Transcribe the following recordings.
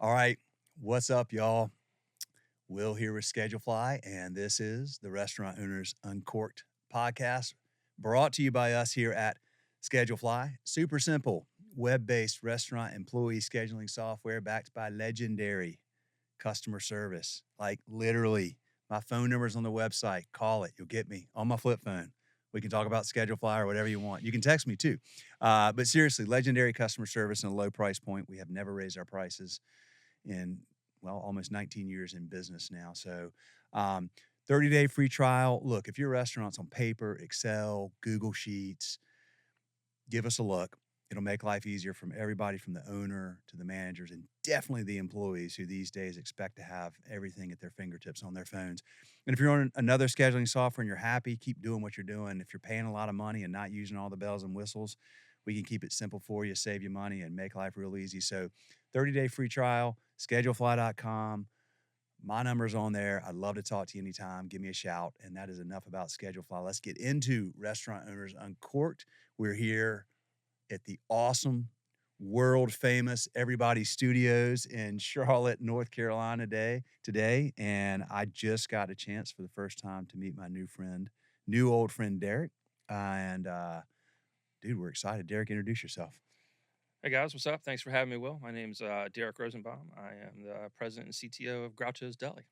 All right, what's up, y'all? Will here with Schedule Fly, and this is the Restaurant Owners Uncorked podcast, brought to you by us here at Schedule Fly. Super simple, web-based restaurant employee scheduling software backed by legendary customer service. Like literally, my phone number's on the website. Call it, you'll get me on my flip phone. We can talk about Schedule Fly or whatever you want. You can text me too. But seriously, legendary customer service and a low price point. We have never raised our prices in almost 19 years in business now. So 30-day free trial. Look, if your restaurant's on paper, Excel, Google Sheets, give us a look. It'll make life easier from everybody, from the owner to the managers, and definitely the employees who these days expect to have everything at their fingertips on their phones. And if you're on another scheduling software and you're happy, keep doing what you're doing. If you're paying a lot of money and not using all the bells and whistles, we can keep it simple for you, save you money, and make life real easy. So 30-day free trial, schedulefly.com. My number's on there. I'd love to talk to you anytime. Give me a shout. And that is enough about Schedulefly. Let's get into Restaurant Owners Uncorked. We're here at the awesome, world famous Everybody Studios in Charlotte, North Carolina today. And I just got a chance for the first time to meet my new old friend, Deric. Dude, we're excited. Deric, introduce yourself. Hey guys, what's up? Thanks for having me, Will. My name's Deric Rosenbaum. I am the president and CTO of Groucho's Deli.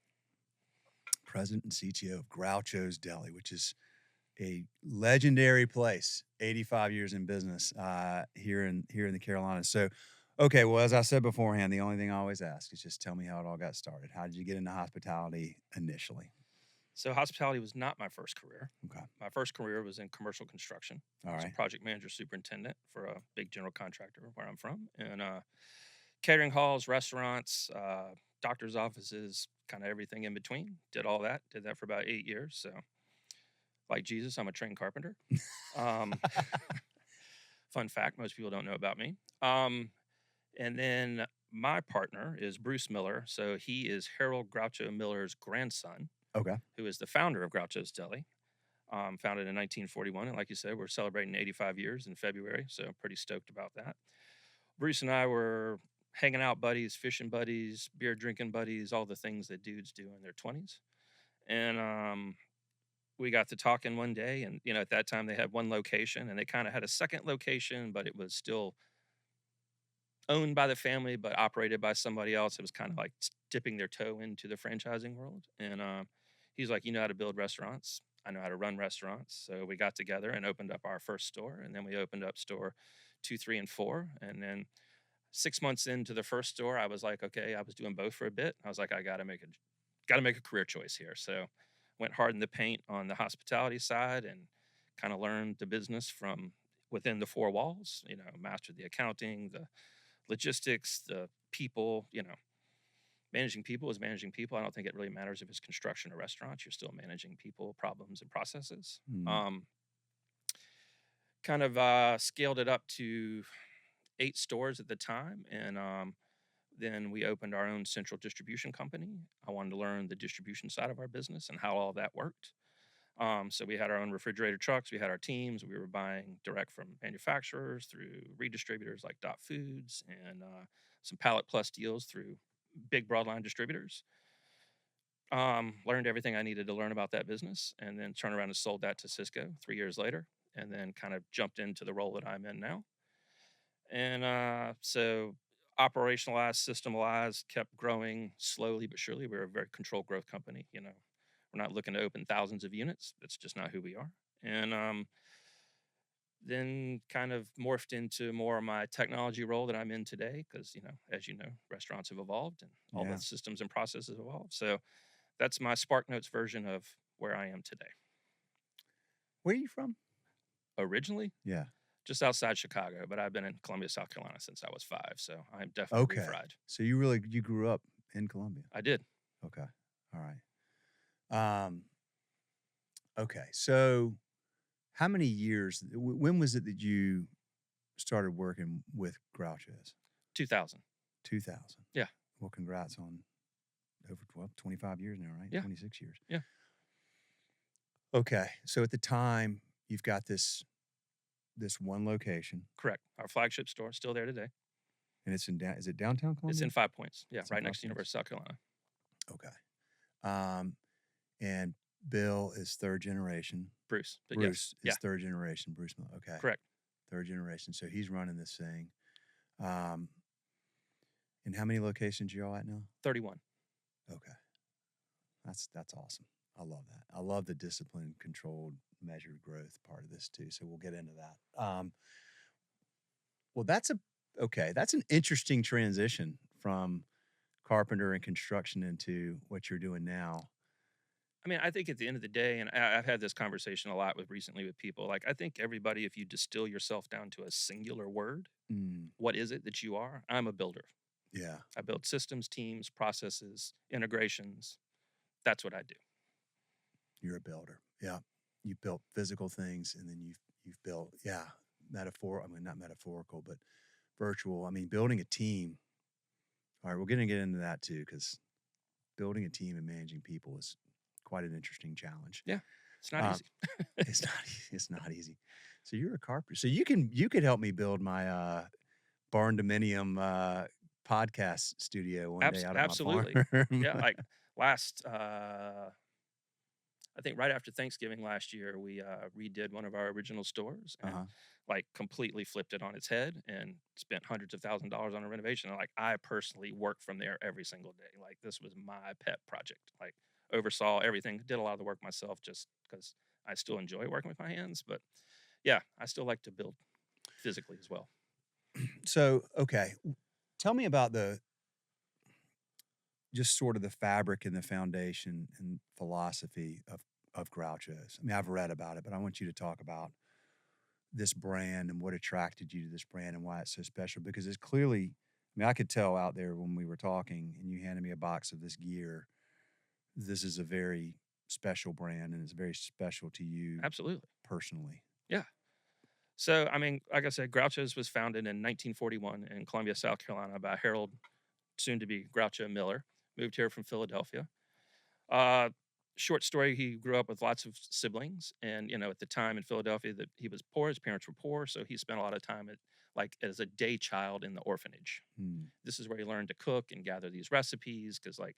President and CTO of Groucho's Deli, which is a legendary place, 85 years in business here in the Carolinas. So, okay, well, as I said beforehand, the only thing I always ask is just tell me how it all got started. How did you get into hospitality initially? So hospitality was not my first career. Okay. My first career was in commercial construction. All I was a right. project manager superintendent for a big general contractor where I'm from. And catering halls, restaurants, doctor's offices, kind of everything in between. Did all that. Did that for about 8 years. So like Jesus, I'm a trained carpenter. Um, fun fact, most people don't know about me. And then my partner is Bruce Miller. So he is Harold Groucho Miller's grandson, Okay. who is the founder of Groucho's Deli, founded in 1941. And like you said, we're celebrating 85 years in February. So pretty stoked about that. Bruce and I were hanging out buddies, fishing buddies, beer drinking buddies, all the things that dudes do in their 20s. And we got to talking one day. And, at that time they had one location and they kind of had a second location, but it was still owned by the family but operated by somebody else. It was kind of like dipping their toe into the franchising world. And he's like, you know how to build restaurants. I know how to run restaurants. So we got together and opened up our first store. And then we opened up store 2, 3, and 4. And then 6 months into the first store, I was like, okay, I was doing both for a bit. I was like, I got to make a career choice here. So went hard in the paint on the hospitality side and kind of learned the business from within the four walls, mastered the accounting, the logistics, the people, managing people is managing people. I don't think it really matters if it's construction or restaurants. You're still managing people, problems, and processes. Mm. Kind of scaled it up to 8 stores at the time. And then we opened our own central distribution company. I wanted to learn the distribution side of our business and how all that worked. So we had our own refrigerator trucks. We had our teams. We were buying direct from manufacturers through redistributors like Dot Foods and some Pallet Plus deals through big broadline distributors. Learned everything I needed to learn about that business and then turned around and sold that to Cisco 3 years later and then kind of jumped into the role that I'm in now. And so operationalized, systemized, kept growing slowly but surely. We're a very controlled growth company, We're not looking to open thousands of units. That's just not who we are. And then kind of morphed into more of my technology role that I'm in today because, as you know, restaurants have evolved and all Yeah. the systems and processes have evolved. So that's my SparkNotes version of where I am today. Where are you from? Originally, Yeah. just outside Chicago, but I've been in Columbia, South Carolina since I was 5. So I'm definitely Okay. refried. So you grew up in Columbia. I did. Okay. All right. Okay. So how many years, when was it that you started working with Groucho's? 2000. 2000. Yeah. Well, congrats on over 25 years now, right? Yeah. 26 years. Yeah. Okay. So at the time, you've got this one location. Correct. Our flagship store is still there today. And it's in is it downtown It's Columbia? in 5 Points. Yeah, It's in right Five next to Points? University of South Carolina. Okay. And Bill is third generation. Bruce, but yes. Bruce Yeah, is third generation. Bruce Miller. Okay. correct. Third generation. So he's running this thing. Um, and how many locations you all at now? 31. Okay. That's awesome. I love that. I love the disciplined, controlled, measured growth part of this too. So we'll get into that. Well, that's an interesting transition from carpenter and construction into what you're doing now. I mean, I think at the end of the day, and I've had this conversation a lot recently with people, like, I think everybody, if you distill yourself down to a singular word, Mm, what is it that you are? I'm a builder. yeah, I build systems, teams, processes, integrations. That's what I do. you're a builder. Yeah, you built physical things, and then you've built not metaphorical, but virtual. I mean, building a team. All right, we're going to get into that too, because building a team and managing people is quite an interesting challenge. Yeah, it's not Um, easy. It's not it's not easy. So you're a carpenter. So you could help me build my barn dominium podcast studio one day out at my farm. Absolutely. Yeah, like last, I think right after Thanksgiving last year, we redid one of our original stores and Uh-huh. like completely flipped it on its head and spent hundreds of $1,000s on a renovation. And like I personally worked from there every single day. Like this was my pet project. Like oversaw everything, did a lot of the work myself just because I still enjoy working with my hands. But yeah, I still like to build physically as well. So, okay, tell me about just sort of the fabric and the foundation and philosophy of Groucho's. I mean, I've read about it, but I want you to talk about this brand and what attracted you to this brand and why it's so special, because it's clearly, I mean, I could tell out there when we were talking and you handed me a box of this gear, this is a very special brand and it's very special to you Absolutely. personally. Yeah. So, I mean, like I said, Groucho's was founded in 1941 in Columbia, South Carolina by Harold, soon to be Groucho Miller. Moved here from Philadelphia. Uh, Short story, he grew up with lots of siblings. And, you know, at the time in Philadelphia that he was poor, his parents were poor. So he spent a lot of time as a day child in the orphanage. Hmm. This is where he learned to cook and gather these recipes because, like,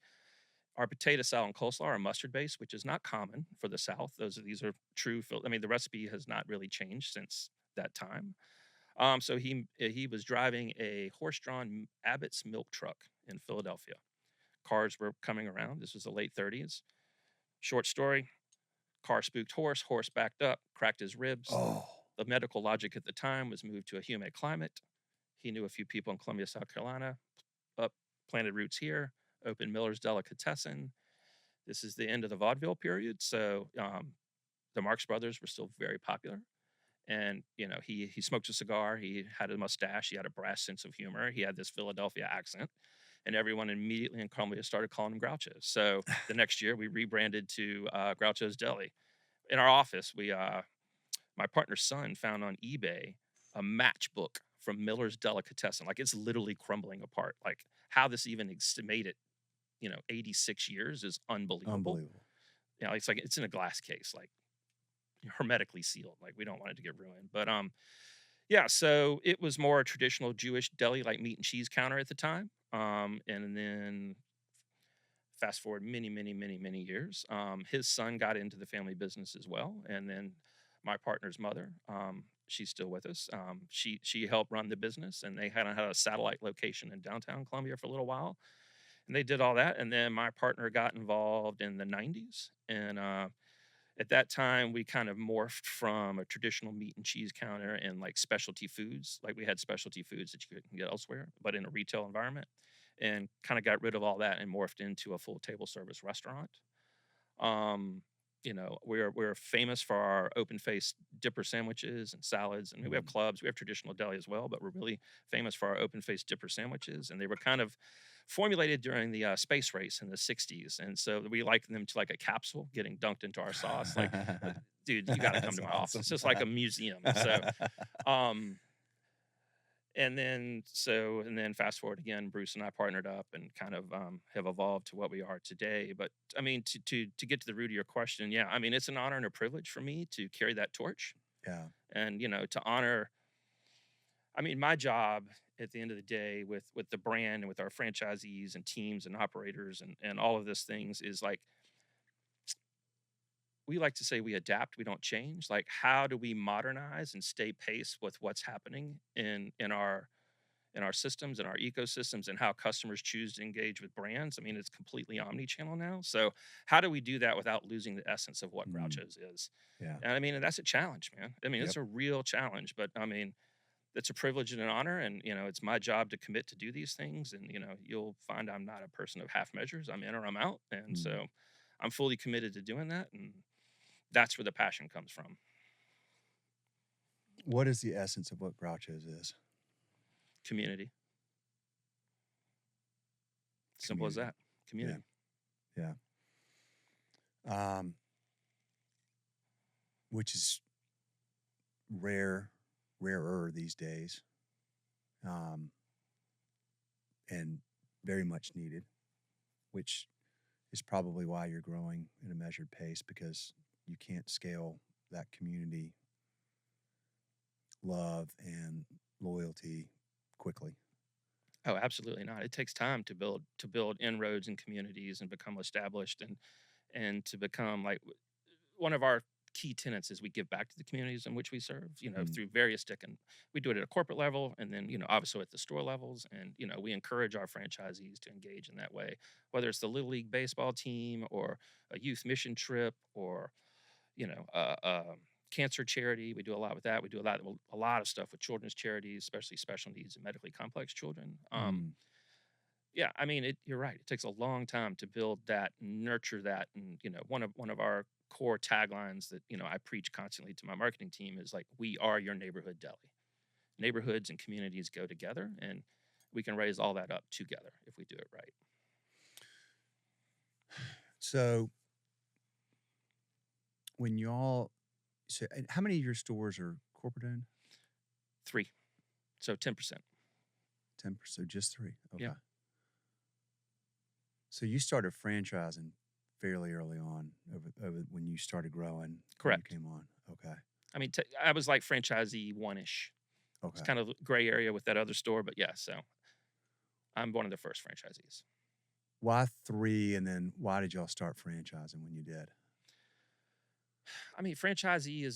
our potato salad and coleslaw are mustard based, which is not common for the South. These are true. I mean, the recipe has not really changed since that time. So he was driving a horse-drawn Abbott's milk truck in Philadelphia. Cars were coming around. This was the late 30s. Short story: car spooked horse backed up, cracked his ribs. Oh, The medical logic at the time was moved to a humid climate. He knew a few people in Columbia, South Carolina, up planted roots here, opened Miller's Delicatessen. This is the end of the vaudeville period, so the Marx Brothers were still very popular. And you know, he smoked a cigar, he had a mustache, he had a brass sense of humor, he had this Philadelphia accent, and everyone immediately in Columbia started calling him Groucho. So the next year, we rebranded to Groucho's Deli. In our office, my partner's son found on eBay a matchbook from Miller's Delicatessen. Like it's literally crumbling apart. Like how this even made it, 86 years is unbelievable. unbelievable. You know, it's like it's in a glass case, like hermetically sealed. Like we don't want it to get ruined. But yeah, so it was more a traditional Jewish deli, like meat and cheese counter at the time. And then fast forward many years, his son got into the family business as well. And then my partner's mother, she's still with us. She helped run the business, and they had a satellite location in downtown Columbia for a little while. And they did all that. And then my partner got involved in the 90s. And at that time, we kind of morphed from a traditional meat and cheese counter and like specialty foods. Like we had specialty foods that you couldn't get elsewhere, but in a retail environment, and kind of got rid of all that and morphed into a full table service restaurant. Um, we're famous for our open faced dipper sandwiches and salads. I mean, we have clubs, we have traditional deli as well, but we're really famous for our open faced dipper sandwiches. And they were kind of formulated during the space race in the 60s. And so we liken them to like a capsule getting dunked into our sauce. Like, dude, you got to come That's to my awesome. office. It's just like a museum. So, and then fast forward again, Bruce and I partnered up and kind of have evolved to what we are today. But I mean, to get to the root of your question, yeah, I mean, it's an honor and a privilege for me to carry that torch Yeah. and, to honor. I mean, my job at the end of the day with the brand and with our franchisees and teams and operators and all of these things is like we like to say we adapt, we don't change. Like, how do we modernize and stay pace with what's happening in our systems and our ecosystems and how customers choose to engage with brands? I mean, it's completely omni-channel now. So how do we do that without losing the essence of what Mm, Groucho's is? yeah. And I mean, and that's a challenge, man. I mean, it's Yep. a real challenge, but I mean, it's a privilege and an honor. And, it's my job to commit to do these things. And, you'll find I'm not a person of half measures. I'm in or I'm out. And Mm. so I'm fully committed to doing that. And that's where the passion comes from. What is the essence of what Groucho's is? Community. Simple as Community. that. Community. Yeah. Um, which is rarer these days, and very much needed, which is probably why you're growing at a measured pace, because you can't scale that community love and loyalty quickly. Oh, absolutely not. It takes time to build inroads in communities and become established and to become like one of our key tenets is we give back to the communities in which we serve, Mm. through various different we do it at a corporate level and then, obviously at the store levels. And, we encourage our franchisees to engage in that way, whether it's the Little League baseball team or a youth mission trip or, cancer charity. We do a lot with that. We do a lot of stuff with children's charities, especially special needs and medically complex children. Mm. Yeah, I mean, you're right. It takes a long time to build that, nurture that, and one of our core taglines that I preach constantly to my marketing team is like, "We are your neighborhood deli." Neighborhoods and communities go together, and we can raise all that up together if we do it right. So when y'all, and how many of your stores are corporate owned? 3, so 10%. 10%, so just three. Yeah, Okay. So you started franchising fairly early on, over when you started growing, when you correct. came on. Okay. I mean, I was like franchisee one-ish. It's Okay. kind of a gray area with that other store, but yeah. So I'm one of the first franchisees. Why three? And then why did y'all start franchising when you did? I mean, franchising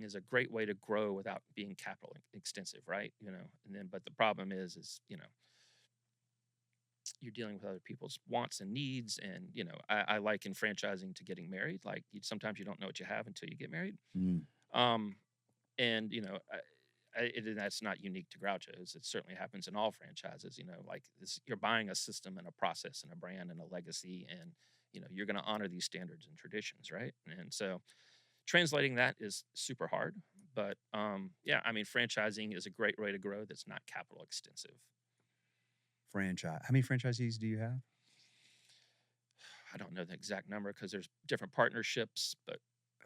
is a great way to grow without being capital extensive, right? And then, but the problem is, you're dealing with other people's wants and needs. And, I liken franchising to getting married. Like sometimes you don't know what you have until you get married. Mm. Um, and, that's not unique to Groucho's. It certainly happens in all franchises, like this, you're buying a system and a process and a brand and a legacy. And, you're going to honor these standards and traditions. Right. And so, translating that is super hard, but yeah, I mean, franchising is a great way to grow that's not capital extensive. Franchise. How many franchisees do you have? I don't know the exact number because there's different partnerships, but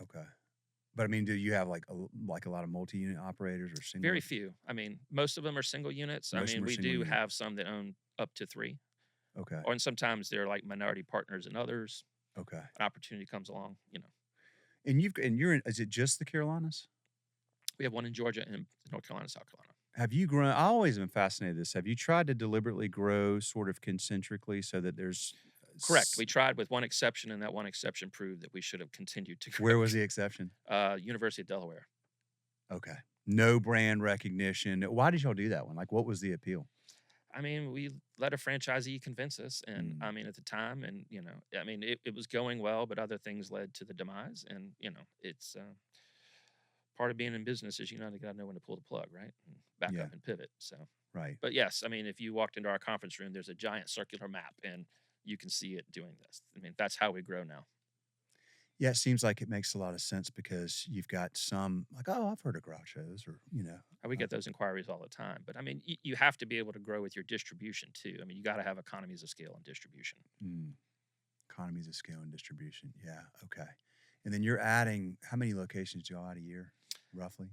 Okay. But I mean, do you have like a lot of multi-unit operators or single? very few. I mean, most of them are single units. I Most of mean, them are we single do unit. have some that own up to 3, Okay. or and sometimes they're like minority partners and others. Okay. An opportunity comes along, And you're in, is it just the Carolinas? We have one in Georgia and North Carolina, South Carolina. Have you grown? I always been fascinated with this. Have you tried to deliberately grow sort of concentrically so that there's Correct. We tried with one exception, and that one exception proved that we should have continued to grow. where was the exception? University of Delaware. Okay. No brand recognition. Why did y'all do that one? Like, what was the appeal? I mean, we let a franchisee convince us. And Mm. I mean, at the time, and, I mean, it was going well, but other things led to the demise. And, it's part of being in business is, you got to know when to pull the plug, right? And back Yeah. up and pivot. So, Right. but yes, I mean, if you walked into our conference room, there's a giant circular map and you can see it doing this. I mean, that's how we grow now. Yeah, it seems like it makes a lot of sense because you've got some like, oh, I've heard of Groucho's, or And we get those inquiries all the time. But I mean, you have to be able to grow with your distribution too. I mean, you got to have economies of scale and distribution. Economies of scale and distribution. Yeah. Okay. And then you're adding, how many locations do y'all add a year, roughly?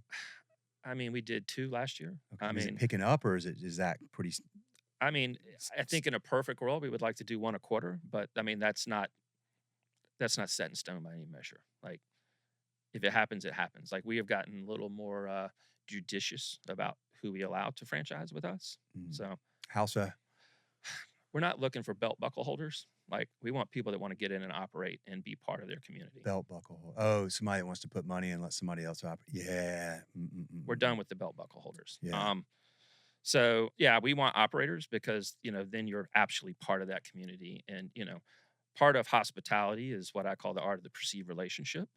I mean, we did 2 last year. Okay. I Is it mean, picking up, or is that pretty? I mean, I think in a perfect world we would like to do 1 a quarter, but I mean that's not set in stone by any measure. Like if it happens, it happens. Like we have gotten a little more judicious about who we allow to franchise with us. Mm. So How so? we're not looking for belt buckle holders. Like, we want people that want to get in and operate and be part of their community. Belt buckle. Oh, somebody that wants to put money in and let somebody else operate. Yeah. We're done with the belt buckle holders. Yeah. So yeah, we want operators because, then you're actually part of that community. And, part of hospitality is what I call the art of the perceived relationship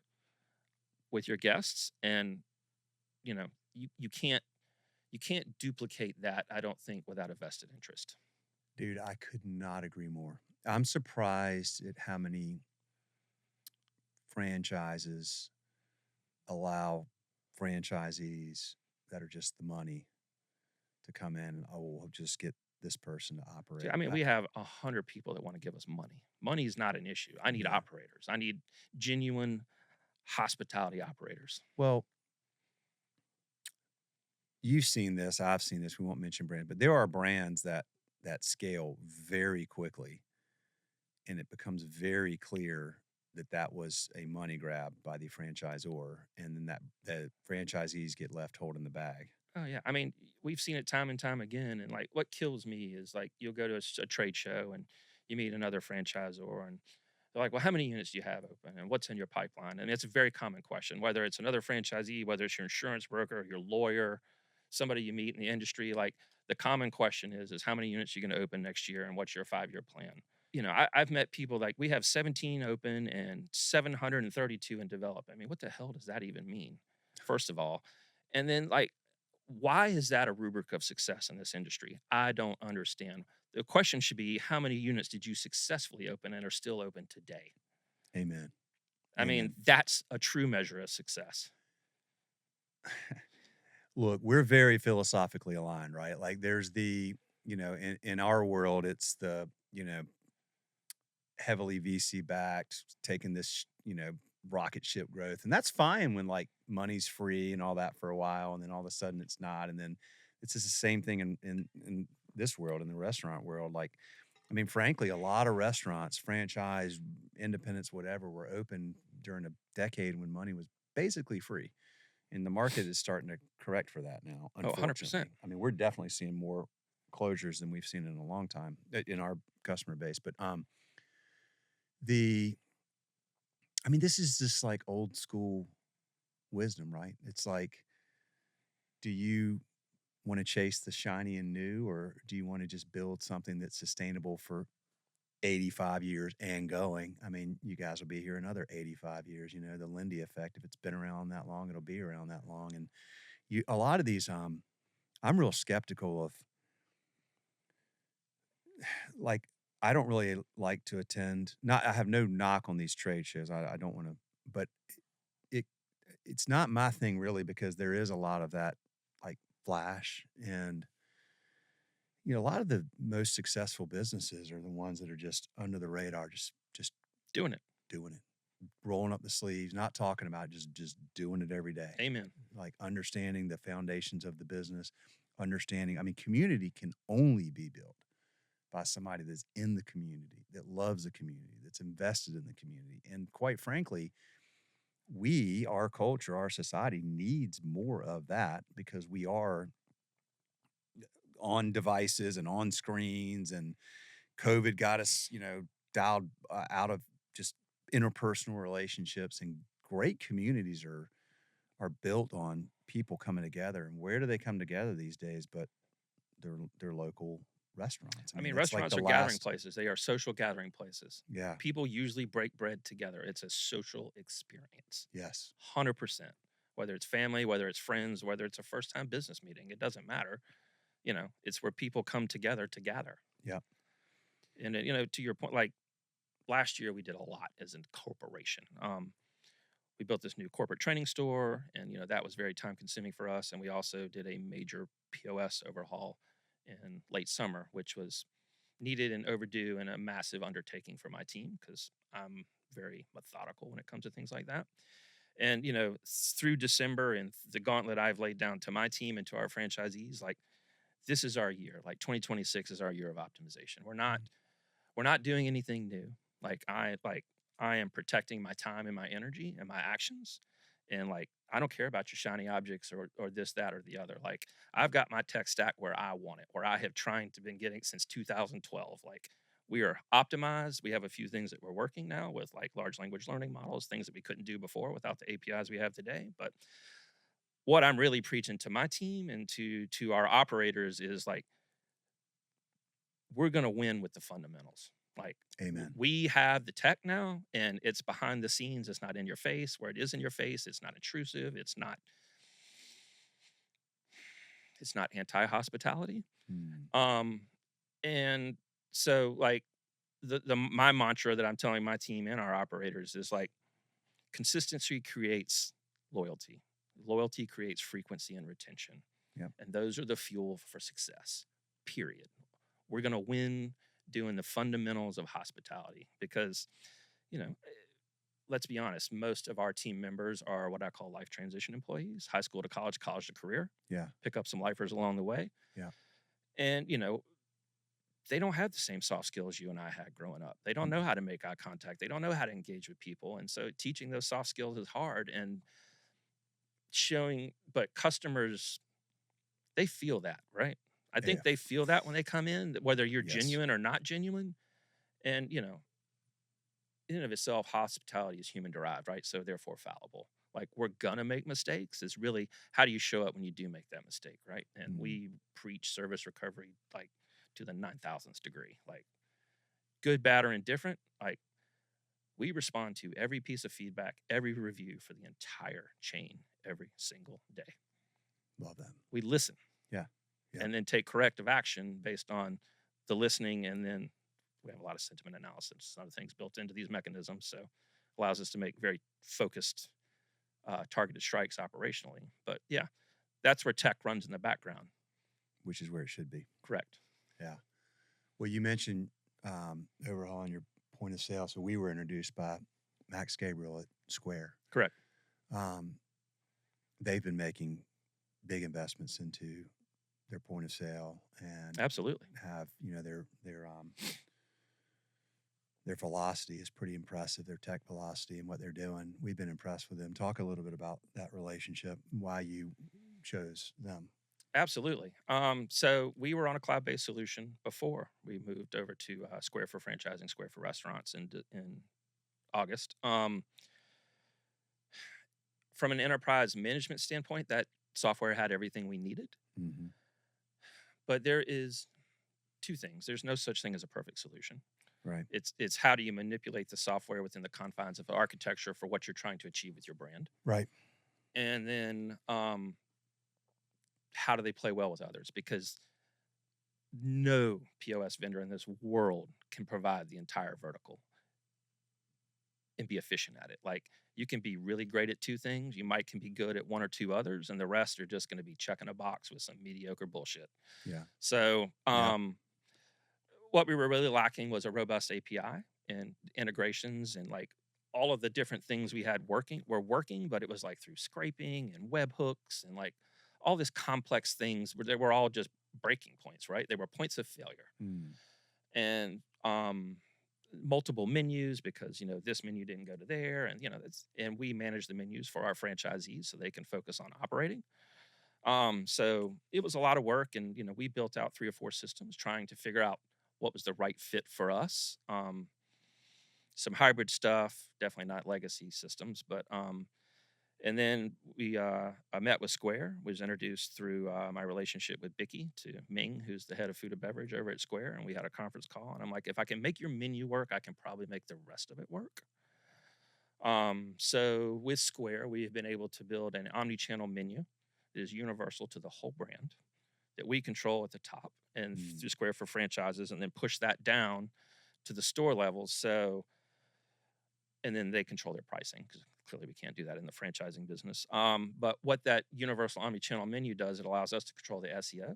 with your guests. And, you know, you can't duplicate that, I don't think, without a vested interest. Dude, I could not agree more. I'm surprised at how many franchises allow franchisees that are just the money to come in and, oh, we'll just get this person to See, operate. I mean, we have 100 people that want to give us money. Money is not an issue. I need Yeah. operators. I need genuine hospitality operators. Well, you've seen this, I've seen this. We won't mention brand, but there are brands that scale very quickly, and it becomes very clear that that was a money grab by the franchisor, and then that the franchisees get left holding the bag. Oh yeah, I mean, we've seen it time and time again. And like, what kills me is like, you'll go to a trade show and you meet another franchisor, and they're like, "Well, how many units do you have open, and what's in your pipeline?" And it's a very common question, whether it's another franchisee, whether it's your insurance broker, your lawyer, somebody you meet in the industry. Like, the common question is how many units you're going to open next year, and what's your 5-year plan? I've met people like, we have 17 open and 732 in develop. I mean, what the hell does that even mean? First of all, and then like, why is that a rubric of success in this industry? I don't understand. The question should be, how many units did you successfully open and are still open today? Amen. I mean, Amen. that's a true measure of success. Look, we're very philosophically aligned, right? Like there's the, in our world, it's the, heavily VC backed, taking this, rocket ship growth. And that's fine when like money's free and all that for a while. And then all of a sudden it's not. And then it's just the same thing in this world, in the restaurant world. Like, I mean, frankly, a lot of restaurants, franchise, independents, whatever, were open during a decade when money was basically free. And the market is starting to correct for that now, Oh, 100%. unfortunately. I mean, we're definitely seeing more closures than we've seen in a long time in our customer base. But the I mean, this is just like old school wisdom, right? It's like, do you want to chase the shiny and new, or do you want to just build something that's sustainable for 85 years and going? I mean, you guys will be here another 85 years, the Lindy effect. If it's been around that long, it'll be around that long. And a lot of these, I'm real skeptical of, like, I don't really like to attend. Not, I have no knock on these trade shows. I don't want to, but it it's not my thing really, because there is a lot of that like flash. And a lot of the most successful businesses are the ones that are just under the radar, just Doing it. doing it, rolling up the sleeves, not talking about it, just doing it every day. Amen. Like understanding the foundations of the business, understanding. I mean, community can only be built by somebody that's in the community, that loves the community, that's invested in the community. And quite frankly, our culture, our society needs more of that, because we are on devices and on screens, and COVID got us, dialed out of just interpersonal relationships. And great communities are built on people coming together. And where do they come together these days? But their local restaurants. I mean, that's like restaurants the are gathering last. places. They are social gathering places. Yeah. People usually break bread together. It's a social experience. Yes. 100%. Whether it's family, whether it's friends, whether it's a first time business meeting, it doesn't matter. It's where people come together to gather. Yeah. And, to your point, like last year we did a lot as a corporation. We built this new corporate training store, and, that was very time consuming for us. And we also did a major POS overhaul in late summer, which was needed and overdue, and a massive undertaking for my team, because I'm very methodical when it comes to things like that. And, through December and the gauntlet I've laid down to my team and to our franchisees, like, this is our year. Like, 2026 is our year of optimization. We're not doing anything new. Like I am protecting my time and my energy and my actions. And like, I don't care about your shiny objects or this, that, or the other. Like I've got my tech stack where I want it, where I have trying to been getting since 2012. Like we are optimized. We have a few things that we're working now with like large language learning models, things that we couldn't do before without the APIs we have today. But what I'm really preaching to my team and to our operators is like we're going to win with the fundamentals. Like Amen. we have the tech now and it's behind the scenes. It's not in your face. Where it is in your face, it's not intrusive. It's not anti-hospitality. Mm. Um, and so like the my mantra that I'm telling my team and our operators is like consistency creates loyalty. Loyalty creates frequency and retention. Yep. And those are the fuel for success. Period. We're going to win doing the fundamentals of hospitality because, let's be honest, most of our team members are what I call life transition employees, high school to college to career. Yeah. Pick up some lifers along the way. Yeah. And, they don't have the same soft skills you and I had growing up. They don't know how to make eye contact. They don't know how to engage with people. And so teaching those soft skills is hard and but customers, they feel that, right? I think Yeah. they feel that when they come in, whether you're Yes. genuine or not genuine. And, in and of itself, hospitality is human derived, right? So therefore fallible. Like we're gonna make mistakes. It's really how do you show up when you do make that mistake, right? And we preach service recovery like to the 9,000th degree. Like good, bad, or indifferent. Like we respond to every piece of feedback, every review for the entire chain every single day. Love that. We listen. Yeah. And then take corrective action based on the listening. And then we have a lot of sentiment analysis and other things built into these mechanisms. So allows us to make very focused, targeted strikes operationally. But yeah, that's where tech runs in the background. Which is where it should be. Correct. Yeah. Well, you mentioned overhauling your point of sale. So we were introduced by Max Gabriel at Square. Correct. They've been making big investments into their point of sale and absolutely have, their velocity is pretty impressive, their tech velocity and what they're doing. We've been impressed with them. Talk a little bit about that relationship, why you chose them. Absolutely. So we were on a cloud-based solution before we moved over to Square for franchising, Square for restaurants in August. From an enterprise management standpoint, that software had everything we needed. Mm-hmm. But there is two things. There's no such thing as a perfect solution. Right. It's how do you manipulate the software within the confines of the architecture for what you're trying to achieve with your brand. Right. And then how do they play well with others? Because no POS vendor in this world can provide the entire vertical and be efficient at it. Like you can be really great at two things. You can be good at one or two others, and the rest are just going to be checking a box with some mediocre bullshit. Yeah. So what we were really lacking was a robust API and integrations and like all of the different things we had were working, but it was like through scraping and webhooks and like all this complex things where they were all just breaking points, right? They were points of failure. And multiple menus because this menu didn't go to there, and and we manage the menus for our franchisees so they can focus on operating. So it was a lot of work, and we built out 3 or 4 systems trying to figure out what was the right fit for us. Some hybrid stuff, definitely not legacy systems, but and then I met with Square, was introduced through my relationship with Bikky to Ming, who's the head of food and beverage over at Square. And we had a conference call. And I'm like, if I can make your menu work, I can probably make the rest of it work. So with Square, we have been able to build an omni-channel menu that is universal to the whole brand that we control at the top and through Square for franchises, and then push that down to the store levels. So, and then they control their pricing because clearly we can't do that in the franchising business. But what that universal omni-channel menu does, it allows us to control the SEO.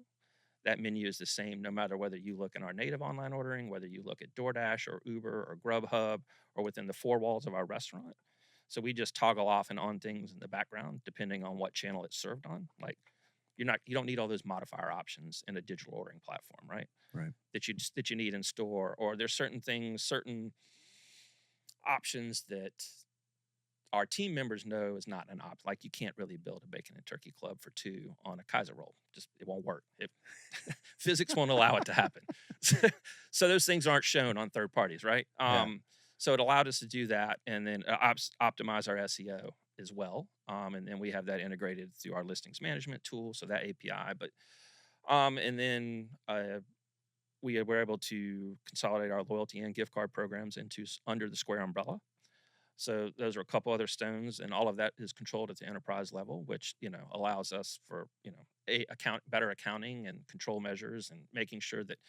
That menu is the same no matter whether you look in our native online ordering, whether you look at DoorDash or Uber or Grubhub or within the 4 walls of our restaurant. So we just toggle off and on things in the background depending on what channel it's served on. Like you don't need all those modifier options in a digital ordering platform, right? Right. That you need in store, or there's certain things, certain options that our team members know is not an option. Like you can't really build a bacon and turkey club for 2 on a Kaiser roll. Just it won't work. Physics won't allow it to happen. So those things aren't shown on third parties, right? Yeah. So it allowed us to do that and then optimize our SEO as well. And then we have that integrated through our listings management tool, so that API. But and then we were able to consolidate our loyalty and gift card programs into under the Square umbrella. So those are a couple other stones, and all of that is controlled at the enterprise level, which allows us for better accounting and control measures, and making sure that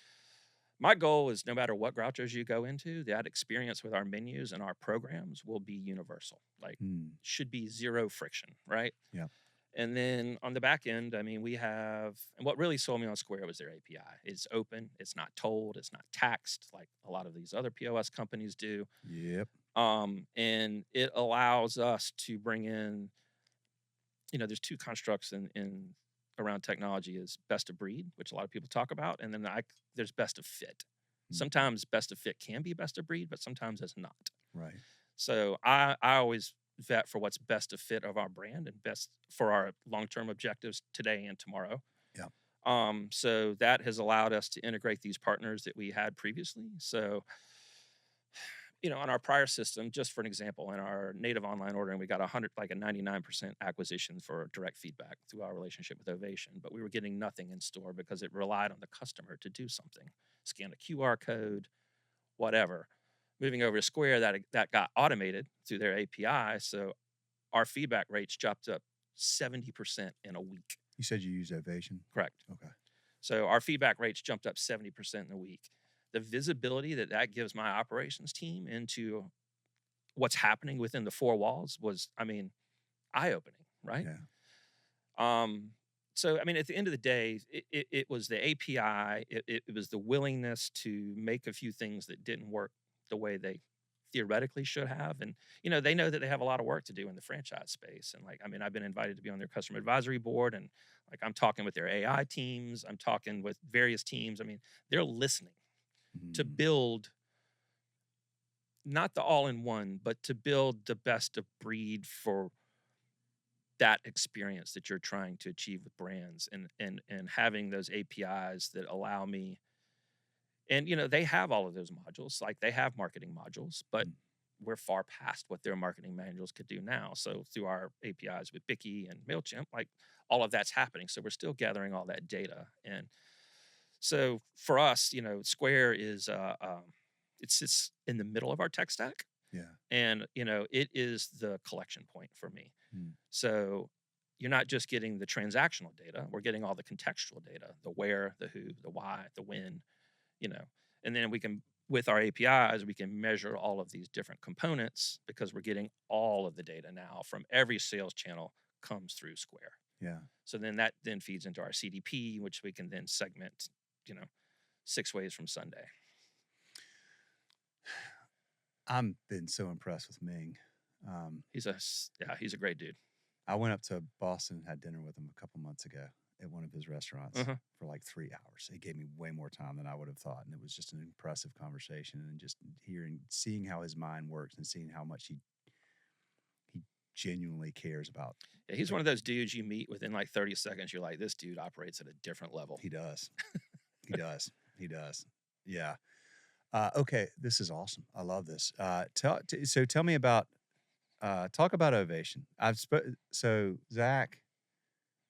my goal is no matter what Grouchos you go into, that experience with our menus and our programs will be universal. Like should be zero friction, right? Yeah. And then on the back end, I mean, we have, and what really sold me on Square was their API. It's open, it's not tolled, it's not taxed like a lot of these other POS companies do. Yep. And it allows us to bring in, there's 2 constructs in around technology is best of breed, which a lot of people talk about, and then there's best of fit. Sometimes best of fit can be best of breed, but sometimes it's not. Right. So I always vet for what's best of fit of our brand and best for our long-term objectives today and tomorrow. Yeah. So that has allowed us to integrate these partners that we had previously. So, on our prior system, just for an example, in our native online ordering, we got a 99% acquisition for direct feedback through our relationship with Ovation, but we were getting nothing in store because it relied on the customer to do something, scan a QR code, whatever. Moving over to Square, that got automated through their API, so our feedback rates jumped up 70% in a week. You said you use Ovation? Correct. Okay. So our feedback rates jumped up 70% in a week. The visibility that gives my operations team into what's happening within the 4 walls was, eye-opening, right? Yeah. So, at the end of the day, it was the API, it was the willingness to make a few things that didn't work the way they theoretically should have. And, they know that they have a lot of work to do in the franchise space. And I've been invited to be on their customer advisory board, and I'm talking with their AI teams, I'm talking with various teams. They're listening to build not the all-in-one, but to build the best of breed for that experience that you're trying to achieve with brands, and having those APIs that allow me. And they have all of those modules, like they have marketing modules, but we're far past what their marketing manuals could do now. So through our APIs with Bikky and MailChimp, all of that's happening. So we're still gathering all that data. And so for us, Square is it sits in the middle of our tech stack. Yeah. And it is the collection point for me. So you're not just getting the transactional data, we're getting all the contextual data, the where, the who, the why, the when, and then we can, with our APIs, we can measure all of these different components because we're getting all of the data now from every sales channel comes through Square. Yeah. So then that feeds into our CDP, which we can then segment, 6 ways from Sunday. I've been so impressed with Ming. He's a great dude. I went up to Boston and had dinner with him a couple months ago at one of his restaurants for like 3 hours. He gave me way more time than I would have thought. And it was just an impressive conversation, and just seeing how his mind works and seeing how much he genuinely cares about. Yeah, he's one of those dudes you meet within like 30 seconds. You're like, this dude operates at a different level. He does. He does. He does. Yeah. Okay. This is awesome. I love this. So tell me about, talk about Ovation. So Zach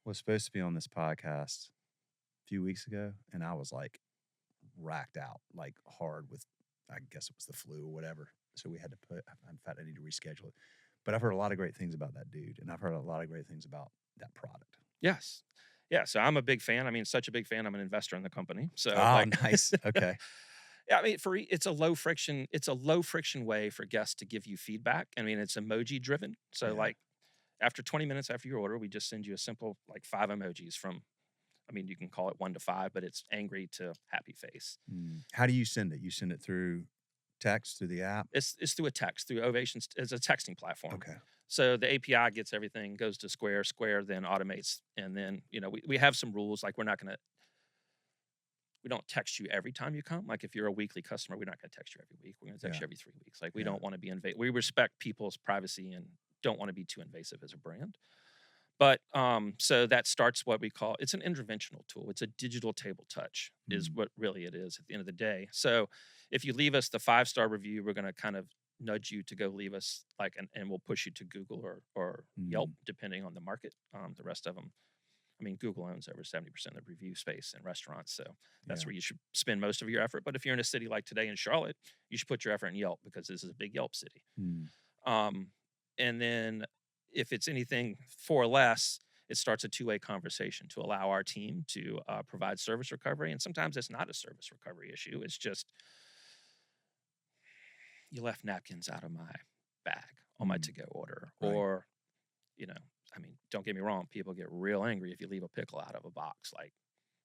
was supposed to be on this podcast a few weeks ago, and I was like racked out, like hard with, I guess it was the flu or whatever. So we had to in fact, I need to reschedule it. But I've heard a lot of great things about that dude, and I've heard a lot of great things about that product. Yes. Yeah. So I'm a big fan. Such a big fan. I'm an investor in the company. So nice. Okay. Yeah, it's a low friction way for guests to give you feedback. It's emoji driven. So after 20 minutes after your order, we just send you a simple 5 emojis from, you can call it 1 to 5, but it's angry to happy face. How do you send it? You send it through text, through the app? It's through a text, through Ovation. It's a texting platform. Okay. So the API gets everything, goes to Square. Square then automates. And then, we have some rules, like we don't text you every time you come. Like if you're a weekly customer, we're not going to text you every week. We're going to text you every 3 weeks. We don't want to be invasive. We respect people's privacy and don't want to be too invasive as a brand. But so that starts what we call, it's an interventional tool. It's a digital table touch is Mm. what really it is at the end of the day. So if you leave us the 5-star review, we're going to kind of nudge you to go leave us like, and we'll push you to Google or Yelp, Mm. depending on the market. The rest of them, I mean, Google owns over 70% of the review space in restaurants. So that's Yeah. where you should spend most of your effort. But if you're in a city like today in Charlotte, you should put your effort in Yelp because this is a big Yelp city. Mm. Um, and then if it's anything 4 or less, it starts a two-way conversation to allow our team to provide service recovery. And sometimes it's not a service recovery issue. It's just, you left napkins out of my bag on my Mm. to-go order. Right. Or, you know, I mean, don't get me wrong. People get real angry if you leave a pickle out of a box. Like,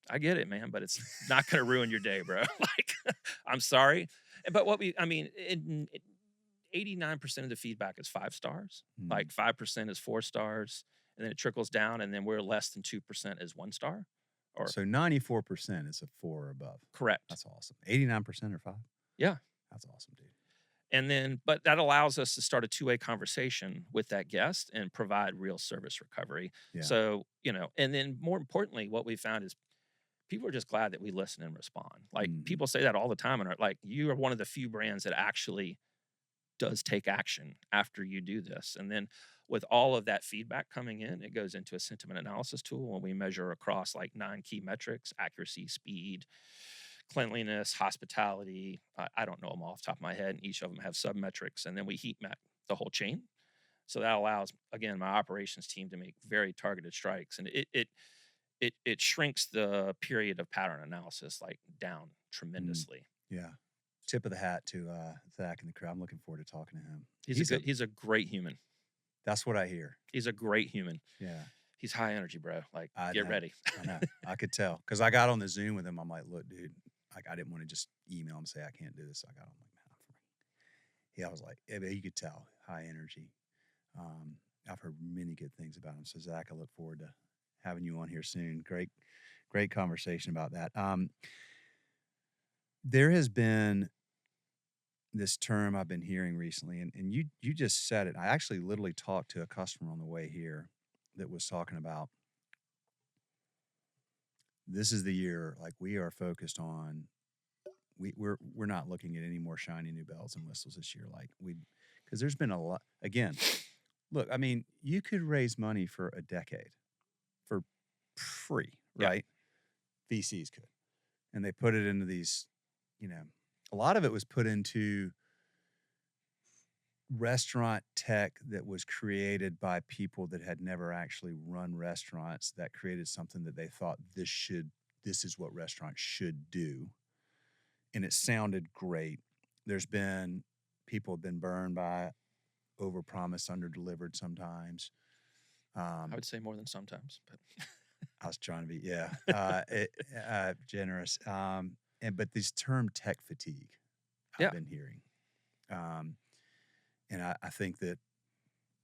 I get it, man, but it's not going to ruin your day, bro. Like, I'm sorry. But I mean, 89% of the feedback is 5 stars, Mm. like 5% is 4 stars, and then it trickles down, and then we're less than 2% is 1 star. Or So 94% is a 4 or above. correct. That's awesome. 89% or 5. Yeah. That's awesome, dude. And then, but that allows us to start a two-way conversation with that guest and provide real service recovery. Yeah. So, and then more importantly, what we found is people are just glad that we listen and respond. Like, Mhm. people say that all the time, and are like, you are one of the few brands that actually does take action after you do this. And then with all of that feedback coming in, it goes into a sentiment analysis tool, and we measure across like 9 key metrics: accuracy, speed, cleanliness, hospitality. I don't know them all off the top of my head, and each of them have sub metrics. And then we heat map the whole chain. So that allows, again, my operations team to make very targeted strikes. And it shrinks the period of pattern analysis like down tremendously. Yeah. Tip of the hat to Zach and the crew. I'm looking forward to talking to him. He's a great human. That's what I hear. He's a great human. Yeah. He's high energy, bro. Like, I get know. ready. I know. I could tell because I got on the Zoom with him. I'm like, look, dude, like I didn't want to just email him and say I can't do this. I got on like, man, yeah, I was like, you could tell high energy. I've heard many good things about him. So Zach, I look forward to having you on here soon. Great conversation about that. There has been this term I've been hearing recently, and you just said it. I actually literally talked to a customer on the way here that was talking about this is the year, like we are focused on we're not looking at any more shiny new bells and whistles this year. Like because there's been a lot again. Look, I mean, you could raise money for a decade for free, Yeah. right? VCs could. And they put it into these, a lot of it was put into restaurant tech that was created by people that had never actually run restaurants, that created something that they thought this is what restaurants should do. And it sounded great. There's been people have been burned by overpromised, underdelivered sometimes. I would say more than sometimes, but I was trying to be, generous. But this term tech fatigue, I've been hearing. And I think that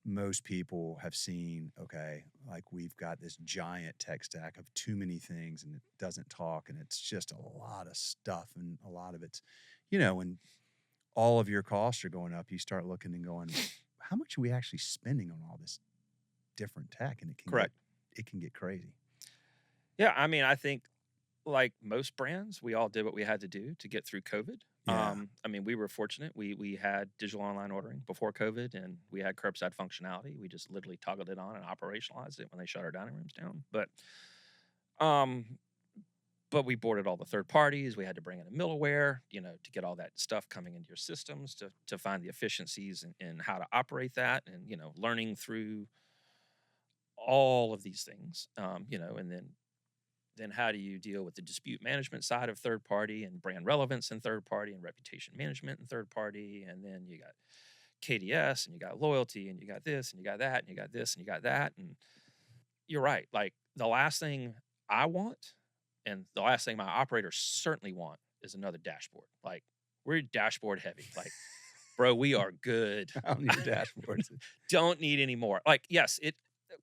most people have seen, okay, like we've got this giant tech stack of too many things and it doesn't talk and it's just a lot of stuff and a lot of it's, when all of your costs are going up, you start looking and going, how much are we actually spending on all this different tech? And it can get crazy. Yeah, I mean, I think like most brands, we all did what we had to do to get through COVID. Yeah. I mean, we were fortunate. We had digital online ordering before COVID, and we had curbside functionality. We just literally toggled it on and operationalized it when they shut our dining rooms down. But we boarded all the third parties. We had to bring in a middleware, to get all that stuff coming into your systems to find the efficiencies in how to operate that, and learning through all of these things, and then how do you deal with the dispute management side of third party and brand relevance in third party and reputation management in third party? And then you got KDS and you got loyalty and you got this and you got that and you got this and you got that. And you're right. Like, the last thing I want and the last thing my operators certainly want is another dashboard. Like, we're dashboard heavy. Like, bro, we are good. I don't need dashboards. Don't need any more. Like, yes,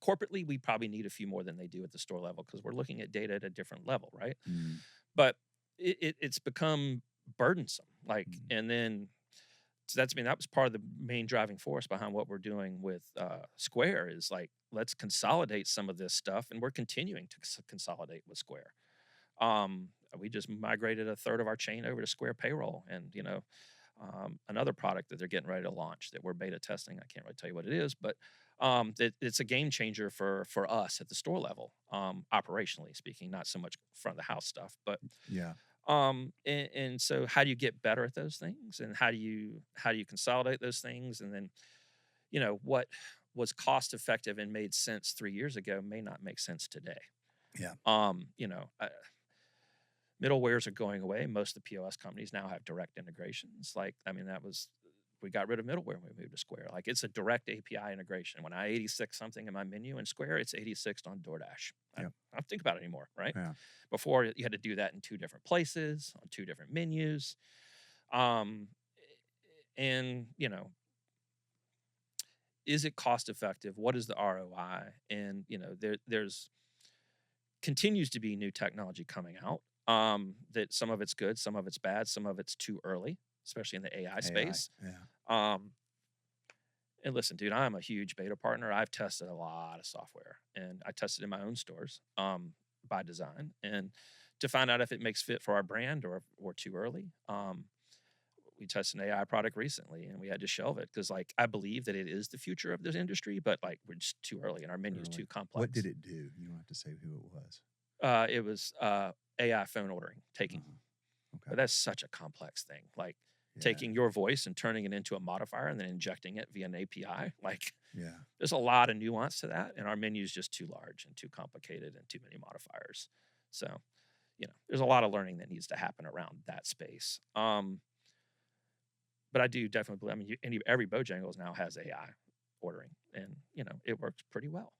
corporately, we probably need a few more than they do at the store level because we're looking at data at a different level, right? But it's become burdensome. Like, and then So that was part of the main driving force behind what we're doing with Square is like, let's consolidate some of this stuff, and we're continuing to consolidate with Square. Um, we just migrated a third of our chain over to Square Payroll, and another product that they're getting ready to launch that we're beta testing. I can't really tell you what it is, but it's a game changer for us at the store level, operationally speaking, not so much front of the house stuff, but Yeah. and so how do you get better at those things, and how do you consolidate those things, and then what was cost effective and made sense 3 years ago may not make sense today. Yeah. um you know uh, Middlewares are going away. Most of the POS companies now have direct integrations. Like, I mean, we got rid of middleware when we moved to Square. Like, it's a direct API integration. When I 86 something in my menu in Square, it's 86 on DoorDash. I Yeah. don't think about it anymore, right? Yeah. Before, you had to do that in two different places on two different menus. Um, and is it cost effective? What is the ROI? And there's continues to be new technology coming out. That some of it's good, some of it's bad, some of it's too early, especially in the AI space. Yeah. Um, and listen, dude, I'm a huge beta partner. I've tested a lot of software, and I tested in my own stores, by design, and to find out if it makes fit for our brand or too early. We tested an AI product recently, and we had to shelve it because, like, I believe that it is the future of this industry, but like we're just too early, and our menu's Really. too complex. What did it do? You don't have to say who it was. It was AI phone ordering, taking. Uh-huh. Okay. But that's such a complex thing. Like, Yeah. taking your voice and turning it into a modifier and then injecting it via an API. Like, Yeah. there's a lot of nuance to that, and our menu's just too large and too complicated and too many modifiers. So, there's a lot of learning that needs to happen around that space. But I do definitely believe, I mean, every Bojangles now has AI ordering, and it works pretty well.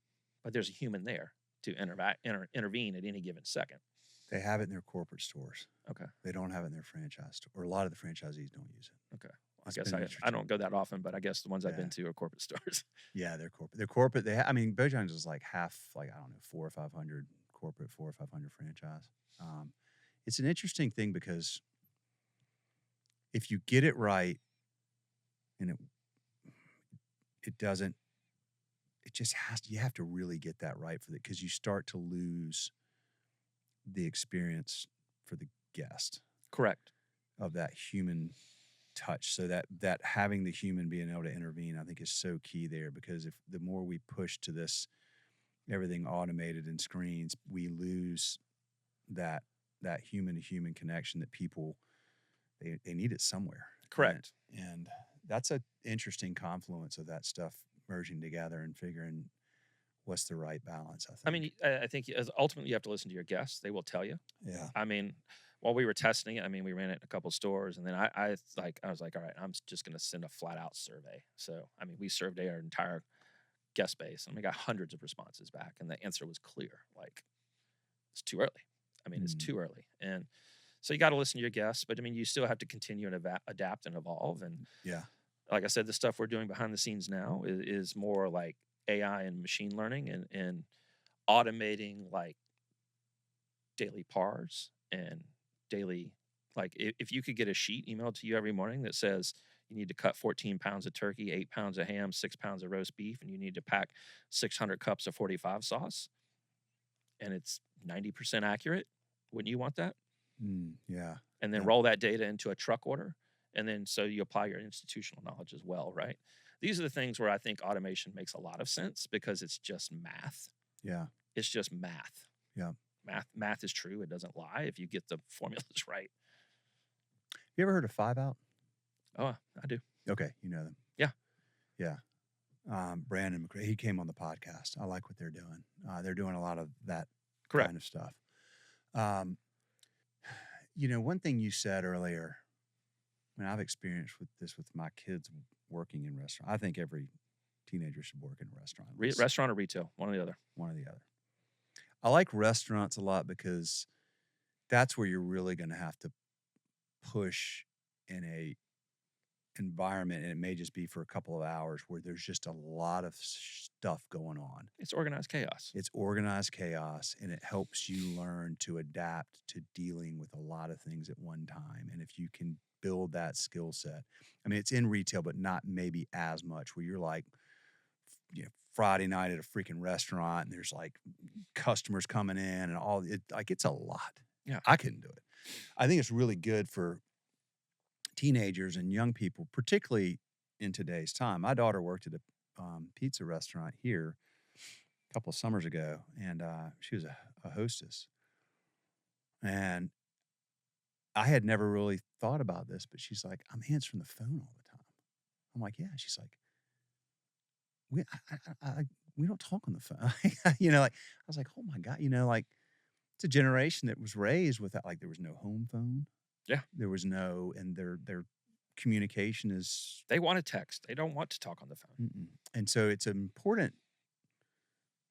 But there's a human there to intervene at any given second. They have it in their corporate stores. Okay. They don't have it in their franchise store, or a lot of the franchisees don't use it. Okay. It's I guess been I don't go that often, but I guess the ones I've Yeah. been to are corporate stores. Yeah, they're corporate. They're corporate. I mean, Bojangles is like half, like, I don't know, 400 or 500 corporate, 400 or 500 franchise. It's an interesting thing because if you get it right, and it doesn't, it just you have to really get that right for it, because you start to lose the experience for the guest Correct. of that human touch. So that having the human being able to intervene, I think, is so key there, because if the more we push to this everything automated and screens, we lose that human to human connection that people they need it somewhere. Correct. And that's an interesting confluence of that stuff merging together and figuring what's the right balance, I think. I mean, I think ultimately you have to listen to your guests. They will tell you. Yeah. I mean, while we were testing it, I mean, we ran it in a couple stores, and then I was like, all right, I'm just going to send a flat out survey. So, I mean, we surveyed our entire guest base, and we got hundreds of responses back, and the answer was clear. Like, it's too early. I mean, it's too early. And so you got to listen to your guests, but I mean, you still have to continue and adapt and evolve. And Yeah. like I said, the stuff we're doing behind the scenes now is more like AI and machine learning and automating, like, daily pars and daily, like, if you could get a sheet emailed to you every morning that says you need to cut 14 pounds of turkey, 8 pounds of ham, 6 pounds of roast beef, and you need to pack 600 cups of 45 sauce, and it's 90% accurate, wouldn't you want that? Yeah. And then Yeah. roll that data into a truck order, and then so you apply your institutional knowledge as well, right? These are the things where I think automation makes a lot of sense, because it's just math. Yeah. It's just math. Yeah. Math is true. It doesn't lie if you get the formulas right. You ever heard of 5 Out? Oh, I do. Okay, you know them. Yeah. Yeah. Brandon McRae, he came on the podcast. I like what they're doing. They're doing a lot of that Correct. kind of stuff. One thing you said earlier, I mean, I've experienced with this with my kids working in restaurant. I think every teenager should work in a restaurant. Restaurant or retail, one or the other. One or the other. I like restaurants a lot because that's where you're really going to have to push in a environment, and it may just be for a couple of hours, where there's just a lot of stuff going on. It's organized chaos. It's organized chaos, and it helps you learn to adapt to dealing with a lot of things at one time. And if you can build that skill set. I mean, it's in retail, but not maybe as much where you're like, Friday night at a freaking restaurant and there's like customers coming in and all it, like it's a lot. Yeah. I couldn't do it. I think it's really good for teenagers and young people, particularly in today's time. My daughter worked at a pizza restaurant here a couple of summers ago, and she was a hostess. And I had never really thought about this, but she's like, I'm answering the phone all the time. I'm like, yeah. She's like, we don't talk on the phone. Like I was like, oh my God, like it's a generation that was raised without, like, there was no home phone. Yeah. There was no, and their communication is, They want to text. They don't want to talk on the phone. and so it's important.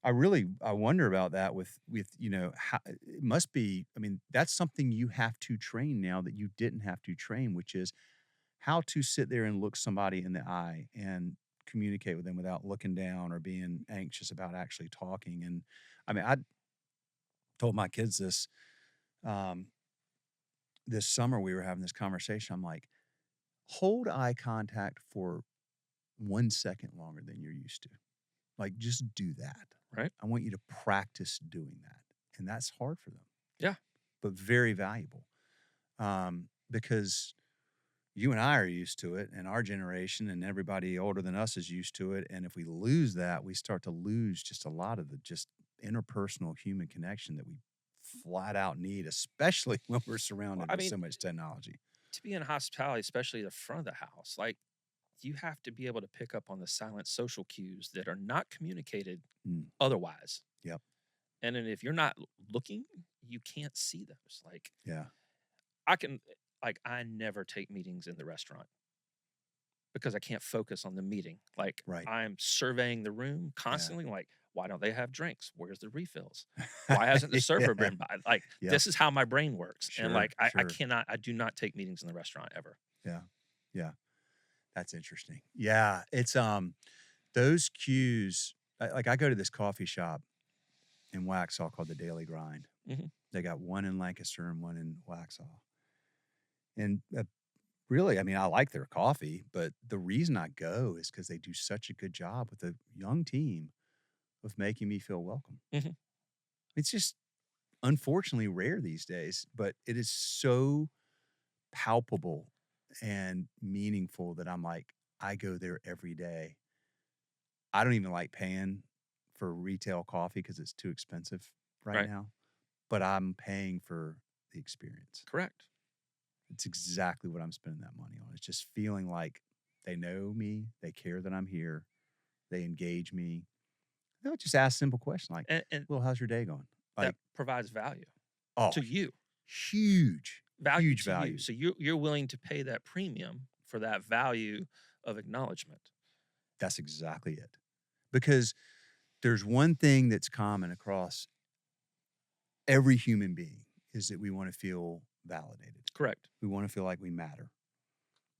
I wonder about that with how it must be. I mean, that's something you have to train now that you didn't have to train, which is how to sit there and look somebody in the eye and communicate with them without looking down or being anxious about actually talking. And I mean, I told my kids this this summer. We were having this conversation. I'm like, hold eye contact for 1 second longer than you're used to. Like, just do that. Right. I want you to practice doing that. And that's hard for them. Yeah. But very valuable. Because you and I are used to it, and our generation and everybody older than us is used to it. And if we lose that, we start to lose just a lot of the just interpersonal human connection that we flat out need, especially when we're surrounded with so much technology. To be in hospitality, especially the front of the house, like you have to be able to pick up on the silent social cues that are not communicated otherwise. Yep. And then if you're not looking, you can't see those. Like, yeah, I never take meetings in the restaurant because I can't focus on the meeting. Like, right. I'm surveying the room constantly. Like, why don't they have drinks? Where's the refills? Why hasn't the server been by? Like, this is how my brain works. Sure, and like, I do not take meetings in the restaurant ever. Yeah. Yeah. That's interesting. Yeah. It's, those cues, like I go to this coffee shop in Waxhaw called the Daily Grind. Mm-hmm. They got one in Lancaster and one in Waxhaw. And really, I mean, I like their coffee, but the reason I go is because they do such a good job with a young team of making me feel welcome. Mm-hmm. It's just unfortunately rare these days, but it is so palpable and meaningful that I'm like, I go there every day. I don't even like paying for retail coffee because it's too expensive right now, but I'm paying for the experience. Correct. It's exactly what I'm spending that money on. It's just feeling like they know me, they care that I'm here, they engage me. They'll just ask simple questions like, well, how's your day going? Like, that provides value to you. Huge value. You. So you're willing to pay that premium for that value of acknowledgement. That's exactly it. Because there's one thing that's common across every human being is that we want to feel validated. Correct. We want to feel like we matter.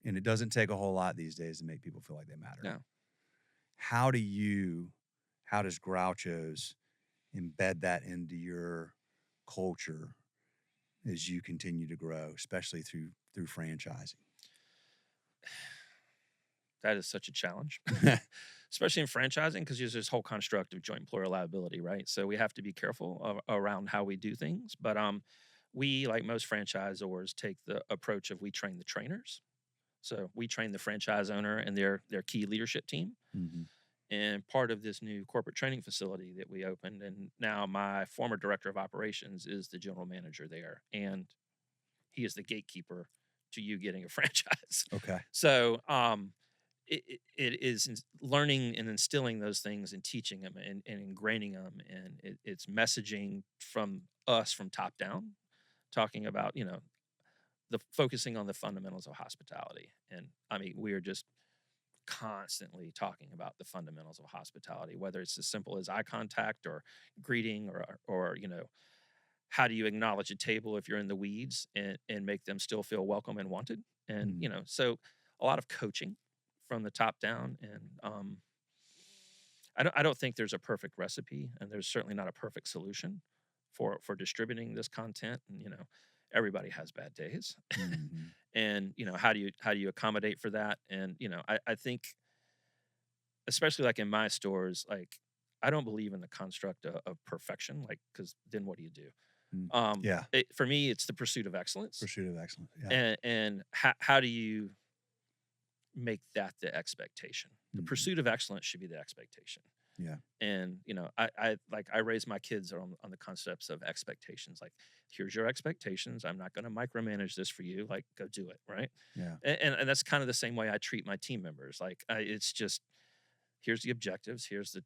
And it doesn't take a whole lot these days to make people feel like they matter. No. How does Groucho's embed that into your culture as you continue to grow, especially through franchising? That is such a challenge, especially in franchising, because there's this whole construct of joint employer liability, right? So we have to be careful around how we do things. But we, like most franchisors, take the approach of we train the trainers. So we train the franchise owner and their key leadership team. Mm-hmm. And part of this new corporate training facility that we opened, and now my former director of operations is the general manager there, and he is the gatekeeper to you getting a franchise. Okay. So it is learning and instilling those things and teaching them and ingraining them, and it's messaging from us from top down, talking about the focusing on the fundamentals of hospitality. And I mean, we are just constantly talking about the fundamentals of hospitality, whether it's as simple as eye contact or greeting or how do you acknowledge a table if you're in the weeds and make them still feel welcome and wanted. And so a lot of coaching from the top down. And I don't think there's a perfect recipe, and there's certainly not a perfect solution for distributing this content. And everybody has bad days. Mhm. And, how do you accommodate for that? And, I think, especially like in my stores, like I don't believe in the construct of perfection, like, because then what do you do? Mm. Yeah. For me, it's the pursuit of excellence. Pursuit of excellence. Yeah. And how do you make that the expectation? The Mhm. pursuit of excellence should be the expectation. Yeah. And I raise my kids on the concepts of expectations. Like, here's your expectations. I'm not going to micromanage this for you. Like, go do it, right? Yeah. And that's kind of the same way I treat my team members. Like, it's just, here's the objectives. Here's the,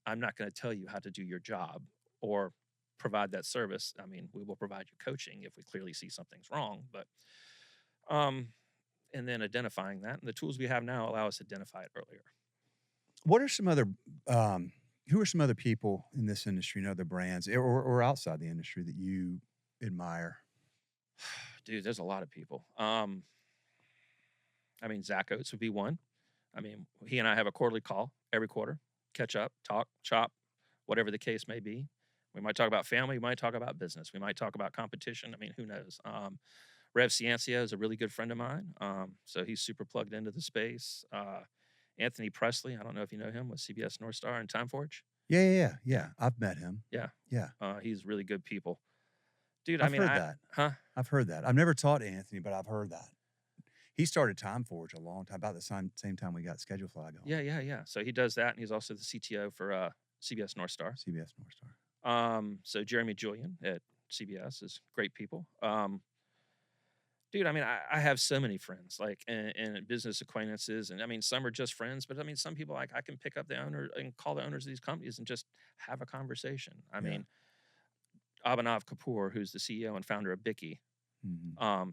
I'm not going to tell you how to do your job or provide that service. I mean, we will provide you coaching if we clearly see something's wrong, but um and then identifying that, and the tools we have now allow us to identify it earlier. What are some other who are some other people in this industry and other brands or outside the industry that you admire? Dude, there's a lot of people. I mean, Zach Oates would be one. I mean, he and I have a quarterly call every quarter, catch up, talk, chop, whatever the case may be. We might talk about family, we might talk about business, we might talk about competition. I mean, who knows? Rev Ciancia is a really good friend of mine. So he's super plugged into the space. Anthony Presley, I don't know if you know him, with CBS North Star and Time Forge. Yeah. I've met him. Yeah. Yeah. He's really good people. Dude, I've heard that. huh? I've heard that. I've never taught Anthony, but I've heard that. He started Time Forge a long time, about the same time we got Schedule Fly going. Yeah. So he does that, and he's also the CTO for CBS North Star. CBS North Star. So Jeremy Julian at CBS is great people. Dude, I mean, I have so many friends, like, and business acquaintances, and I mean, some are just friends, but I mean, some people, like, I can pick up the owner and call the owners of these companies and just have a conversation. I Yeah. mean, Abhinav Kapoor, who's the CEO and founder of Bikky,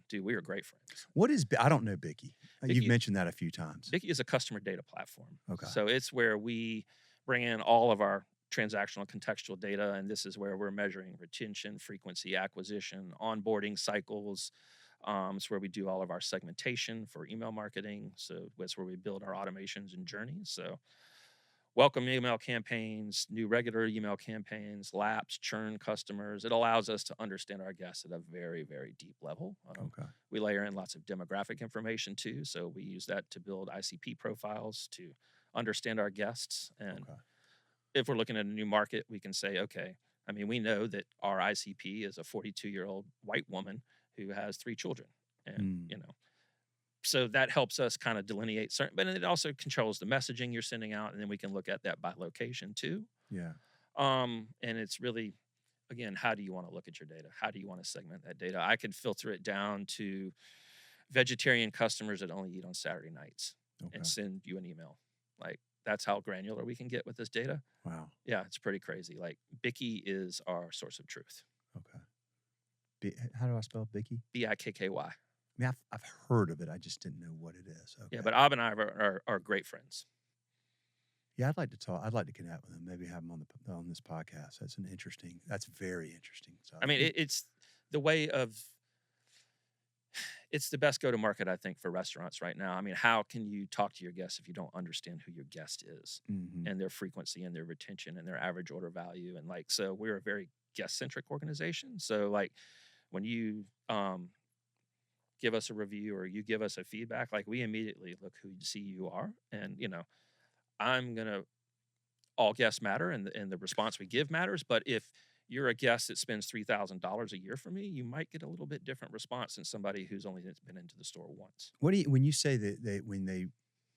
dude, we are great friends. What is I don't know Bikky. You've Bikky- mentioned that a few times. Bikky is a customer data platform. Okay. So it's where we bring in all of our transactional contextual data, and this is where we're measuring retention, frequency, acquisition, onboarding cycles. It's where we do all of our segmentation for email marketing. So that's where we build our automations and journeys. So welcome email campaigns, new regular email campaigns, lapse, churn customers. It allows us to understand our guests at a very, very deep level. Okay. We layer in lots of demographic information too. So we use that to build ICP profiles to understand our guests. And Okay. if we're looking at a new market, we can say, okay, I mean, we know that our ICP is a 42-year-old white woman who has 3 children. And, so that helps us kind of delineate certain, but it also controls the messaging you're sending out. And then we can look at that by location too. Yeah. And it's really, again, how do you want to look at your data? How do you want to segment that data? I could filter it down to vegetarian customers that only eat on Saturday nights and send you an email. Like, that's how granular we can get with this data. Wow. Yeah, it's pretty crazy. Like, Bikky is our source of truth. Okay. How do I spell Bikky? Bikky. I mean, I've heard of it. I just didn't know what it is. Okay. Yeah, but Ab and I are great friends. Yeah, I'd like to talk. I'd like to connect with him. Maybe have him on this podcast. That's very interesting. So I mean, it's the way of. It's the best go-to-market, I think, for restaurants right now. I mean, how can you talk to your guests if you don't understand who your guest is and their frequency and their retention and their average order value? And like, so we're a very guest-centric organization. So like, when you give us a review or you give us a feedback, like, we immediately look who you are, and all guests matter, and the response we give matters. But if you're a guest that spends $3,000 a year for me, you might get a little bit different response than somebody who's only been into the store once. When you say that when they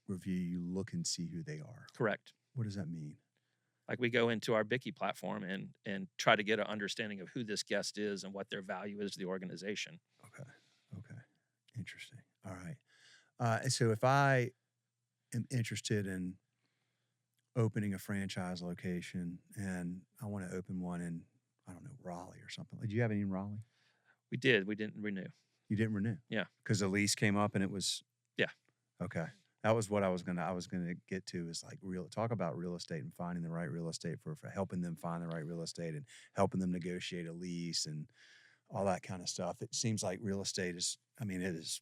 review, you look and see who they are? Correct. What does that mean? Like, we go into our Bikky platform and try to get an understanding of who this guest is and what their value is to the organization. Okay. Interesting. All right. So if I am interested in opening a franchise location and I want to open one in, I don't know, Raleigh or something. Do you have any in Raleigh? We did. We didn't renew. You didn't renew? Yeah. Because the lease came up and it was. Yeah. Okay. That was what I was gonna get to, is like talk about real estate and finding the right real estate for helping them find the right real estate and helping them negotiate a lease and all that kind of stuff. It seems like real estate is, it is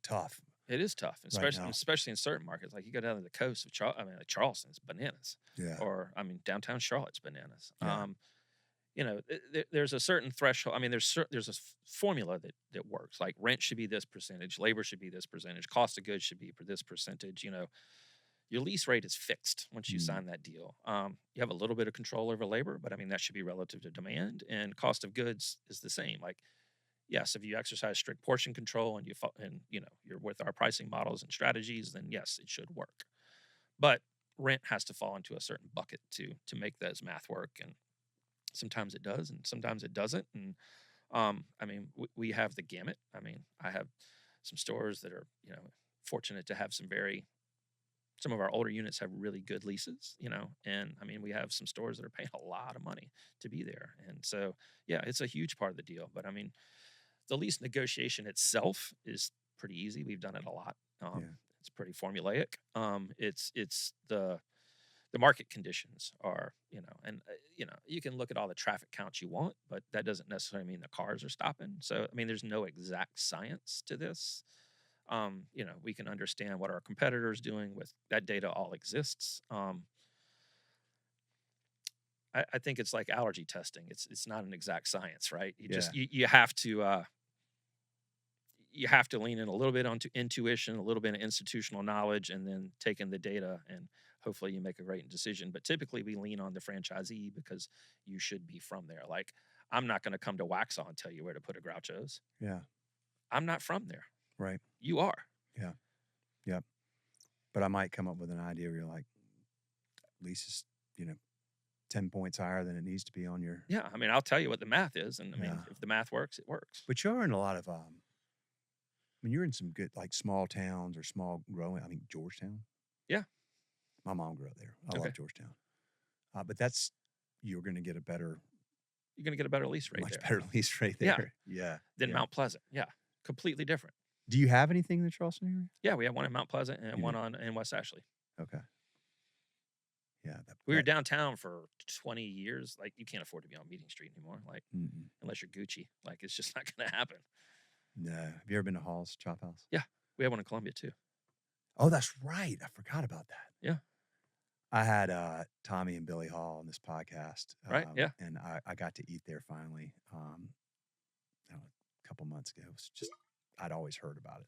tough. It is tough, especially in certain markets. Like, you go down to the coast of Charleston's bananas. Yeah. Or downtown Charlotte's bananas. Yeah. there's a certain threshold. I mean, there's a formula that works. Like rent should be this percentage, labor should be this percentage, cost of goods should be for this percentage. Your lease rate is fixed once you Mm, sign that deal. You have a little bit of control over labor, but I mean that should be relative to demand, and cost of goods is the same. Like, yes, if you exercise strict portion control and you're with our pricing models and strategies, then yes, it should work. But rent has to fall into a certain bucket to make those math work, and sometimes it does, and sometimes it doesn't. And I mean, we have the gamut. I mean, I have some stores that are fortunate to have some of our older units have really good leases, and I mean, we have some stores that are paying a lot of money to be there. And so, yeah, it's a huge part of the deal. But I mean, the lease negotiation itself is pretty easy. We've done it a lot. yeah. It's pretty formulaic. It's the market conditions are, and you can look at all the traffic counts you want, but that doesn't necessarily mean the cars are stopping. So, I mean, there's no exact science to this. We can understand what our competitors doing with that data all exists. I think it's like allergy testing. It's not an exact science, right? You Yeah. just you have to lean in a little bit onto intuition, a little bit of institutional knowledge, and then take in the data, and hopefully you make a right decision. But typically we lean on the franchisee because you should be from there. Like, I'm not going to come to Waxhaw and tell you where to put a Groucho's. Yeah. I'm not from there. Right. You are. Yeah. Yep. But I might come up with an idea where you're like, lease is, 10 points higher than it needs to be on your. Yeah, I mean, I'll tell you what the math is, and I mean, Yeah. if the math works, it works. But you're in a lot of, you're in some good, like small towns or small growing, Georgetown. Yeah. My mom grew up there. I Okay. love Georgetown. But you're going to get a You're going to get a better lease rate much there. better lease rate Yeah. there. Yeah. Than Yeah. Mount Pleasant. Yeah, completely different. Do you have anything in the Charleston area? Yeah, we have one in Mount Pleasant and You one do? in West Ashley. Okay. Yeah. We were downtown for 20 years. Like, you can't afford to be on Meeting Street anymore. Like, Mm-mm. unless you're Gucci, like, it's just not going to happen. No. Have you ever been to Hall's Chop House? Yeah, we have one in Columbia too. Oh, that's right. I forgot about that. Yeah. I had Tommy and Billy Hall on this podcast. Right, yeah. And I got to eat there finally a couple months ago. It was just, I'd always heard about it.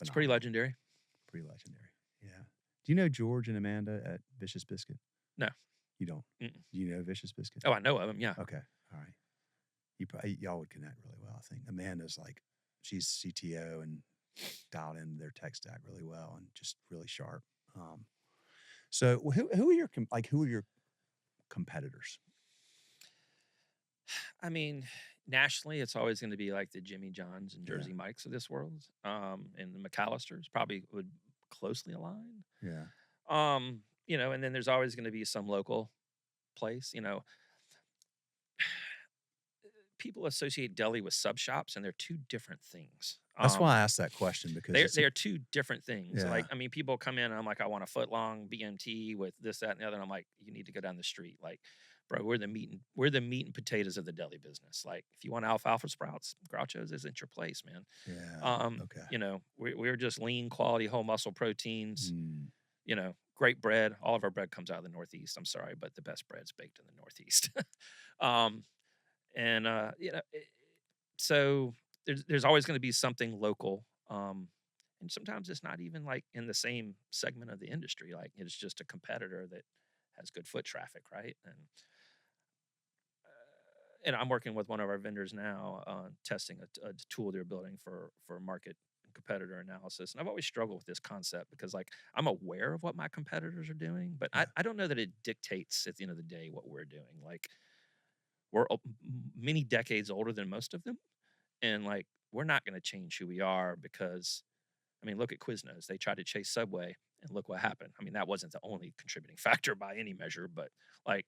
It's pretty Phenomenal. legendary. Pretty legendary. Yeah. Do you know George and Amanda at Vicious Biscuit? No. You don't? Mm-mm. Do you know Vicious Biscuit? Oh, I know of them. Yeah. Okay. All right. Y'all would connect really well, I think. Amanda's she's CTO and dialed into their tech stack really well and just really sharp. So who are your competitors? I mean, nationally, it's always going to be like the Jimmy Johns and Jersey Mikes of this world. And the McAllisters probably would closely align. Yeah. And then there's always going to be some local place. People associate deli with sub shops, and they're two different things. That's why I asked that question, because they're two different things. Yeah. Like, I mean, people come in and I'm like, I want a foot long BMT with this, that, and the other. And I'm like, you need to go down the street. Like, bro, we're the meat and potatoes of the deli business. Like, if you want alfalfa sprouts, Groucho's isn't your place, man. Yeah. Okay. We're just lean, quality, whole muscle proteins. Mm. Great bread. All of our bread comes out of the Northeast. I'm sorry, but the best bread's baked in the Northeast. So there's always going to be something local. And sometimes it's not even like in the same segment of the industry. Like, it's just a competitor that has good foot traffic, right? And I'm working with one of our vendors now on testing a tool they're building for market and competitor analysis. And I've always struggled with this concept because, like, I'm aware of what my competitors are doing, but I don't know that it dictates at the end of the day what we're doing. Like, we're many decades older than most of them. And, like, we're not going to change who we are because, I mean, look at Quiznos. They tried to chase Subway, and look what happened. I mean, that wasn't the only contributing factor by any measure, but, like,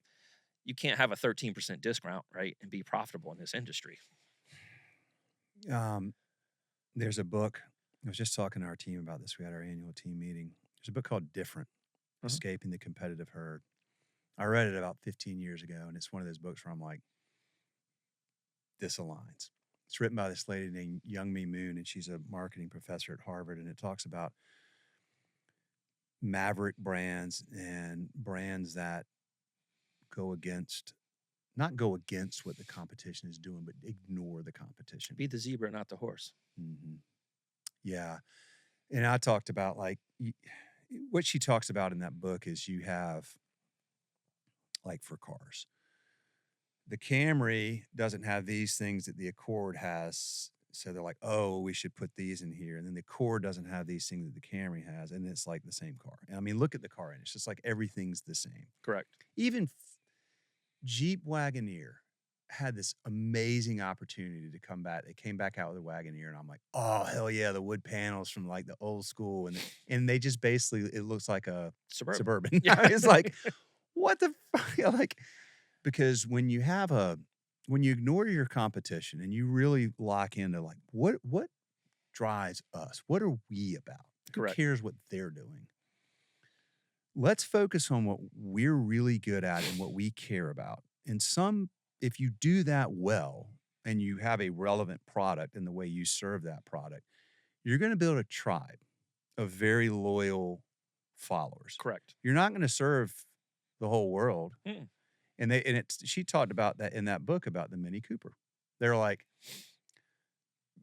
you can't have a 13% discount, right, and be profitable in this industry. There's a book. I was just talking to our team about this. We had our annual team meeting. There's a book called Different, Escaping the Competitive Herd. I read it about 15 years ago, and it's one of those books where I'm like, this aligns. It's written by this lady named Youngmi Moon, and she's a marketing professor at Harvard, and it talks about maverick brands and brands that go against not go against what the competition is doing, but ignore the competition. Be the zebra, not the horse. Mm-hmm. Yeah. And I talked about like what she talks about in that book is you have like for cars, the Camry doesn't have these things that the Accord has. So they're like, oh, we should put these in here. And then the Accord doesn't have these things that the Camry has. And it's like the same car. I mean, look at the car. And it's just like everything's the same. Correct. Even Jeep Wagoneer had this amazing opportunity to come back. They came back out with a Wagoneer. And I'm like, oh, hell yeah. The wood panels from like the old school. And they just basically, it looks like a Suburban. Yeah. It's like, what the fuck? Like, because when you ignore your competition and you really lock into like what drives us, what are we about? Correct. Who cares what they're doing? Let's focus on what we're really good at and what we care about. And if you do that well and you have a relevant product in the way you serve that product, you're going to build a tribe of very loyal followers. Correct. You're not going to serve the whole world. Mm. And she talked about that in that book about the Mini Cooper. They're like,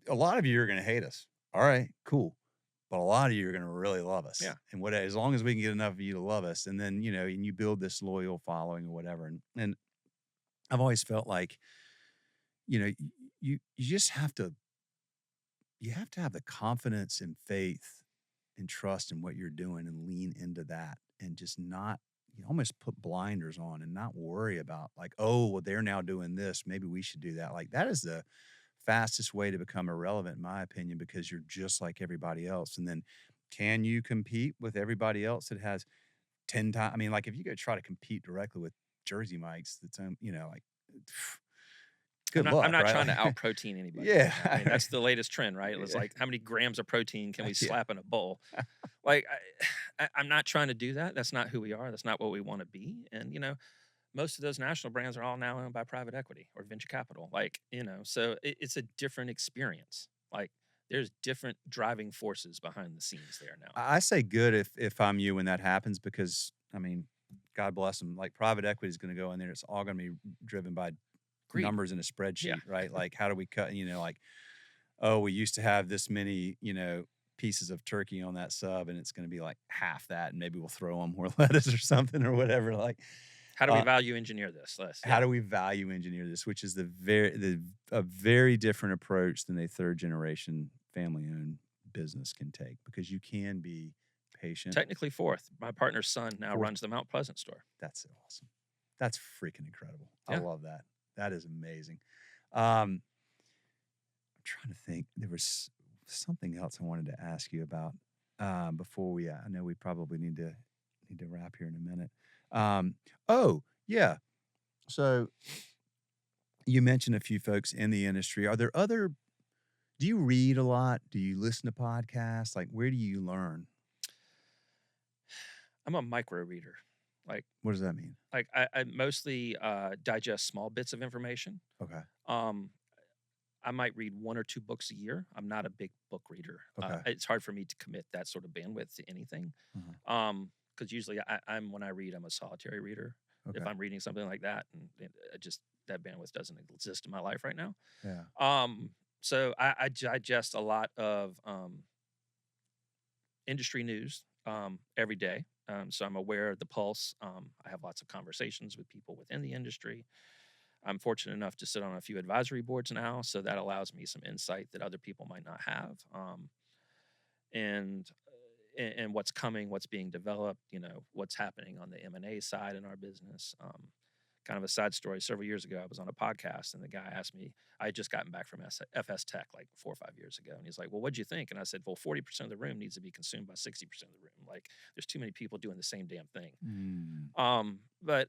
a lot of you are going to hate us. All right, cool. But a lot of you are going to really love us. Yeah. And as long as we can get enough of you to love us, and then, and you build this loyal following or whatever. And I've always felt like, you just have to have the confidence and faith and trust in what you're doing and lean into that and just not, you almost put blinders on and not worry about like, oh, well, they're now doing this. Maybe we should do that. Like that is the fastest way to become irrelevant, in my opinion, because you're just like everybody else. And then can you compete with everybody else that has 10 times? I mean, like if you go try to compete directly with Jersey Mike's, that's, like, good luck. I'm not right? trying to out protein anybody. Yeah. I mean, that's the latest trend, right? It's like, how many grams of protein can we slap in a bowl? Like, I'm not trying to do that. That's not who we are. That's not what we want to be. And, most of those national brands are all now owned by private equity or venture capital. Like, so it's a different experience. Like, there's different driving forces behind the scenes there now. I say good if I'm you when that happens, because, I mean, God bless them. Like private equity is going to go in there. It's all going to be driven by Greed. Numbers in a spreadsheet, Yeah. right? Like, how do we cut, like, oh, we used to have this many, pieces of turkey on that sub, and it's going to be like half that, and maybe we'll throw them more lettuce or something or whatever. Like, how do we value engineer this? How do we value engineer this? Which is a very different approach than a third generation family owned business can take, because you can be patient. Technically fourth. My partner's son now runs the Mount Pleasant store. That's so awesome. That's freaking incredible. Yeah. I love that. That is amazing. I'm trying to think. There was something else I wanted to ask you about before I know we probably need to wrap here in a minute. Oh yeah. So you mentioned a few folks in the industry. Are there do you read a lot? Do you listen to podcasts? Like, where do you learn? I'm a micro reader. Like, what does that mean? Like, I mostly digest small bits of information. Okay. I might read 1 or 2 books a year. I'm not a big book reader. Okay. It's hard for me to commit that sort of bandwidth to anything. Mhm. Because usually when I read, I'm a solitary reader. Okay. If I'm reading something like that, and that bandwidth doesn't exist in my life right now. Yeah. So I digest a lot of industry news every day. So I'm aware of the pulse. I have lots of conversations with people within the industry. I'm fortunate enough to sit on a few advisory boards now, so that allows me some insight that other people might not have. And what's coming, what's being developed, what's happening on the M&A side in our business. Kind of a side story. Several years ago, I was on a podcast, and the guy asked me, I had just gotten back from FS Tech like 4 or 5 years ago. And he's like, well, what'd you think? And I said, well, 40% of the room needs to be consumed by 60% of the room. Like, there's too many people doing the same damn thing. But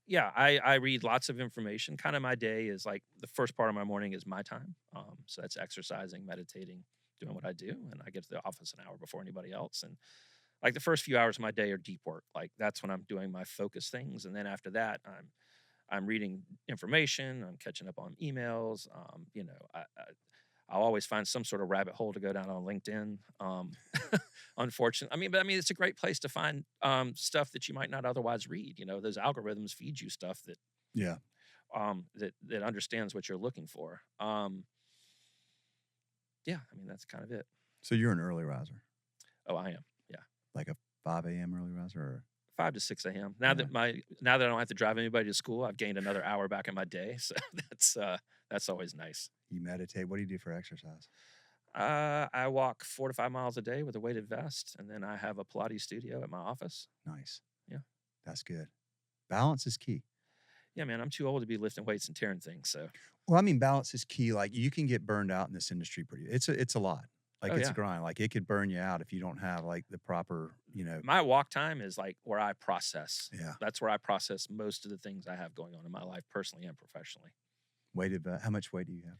yeah, I read lots of information. Kind of my day is like, the first part of my morning is my time. So that's exercising, meditating, doing what I do. And I get to the office an hour before anybody else. And like the first few hours of my day are deep work. Like, that's when I'm doing my focus things. And then after that, I'm reading information. I'm catching up on emails. I'll always find some sort of rabbit hole to go down on LinkedIn. Unfortunately, I mean, it's a great place to find stuff that you might not otherwise read. Those algorithms feed you stuff that that understands what you're looking for. Yeah, I mean, that's kind of it. So you're an early riser, Oh, I am. Yeah. like a 5 a.m. early riser, or 5 to 6 a.m. yeah. Now that I don't have to drive anybody to school, I've gained another hour back in my day. So that's always nice. You meditate. What do you do for exercise? I walk 4 to 5 miles a day with a weighted vest, and then I have a Pilates studio at my office. Nice. Yeah. That's good. Balance is key. Yeah, man, I'm too old to be lifting weights and tearing things. So, Well, I mean, balance is key. Like, you can get burned out in this industry it's a lot. Like, oh it's yeah, a grind. Like, it could burn you out if you don't have like the proper, my walk time is like where I process. yeah, That's where I process most of the things I have going on in my life, personally and professionally. weighted. How much weight do you have?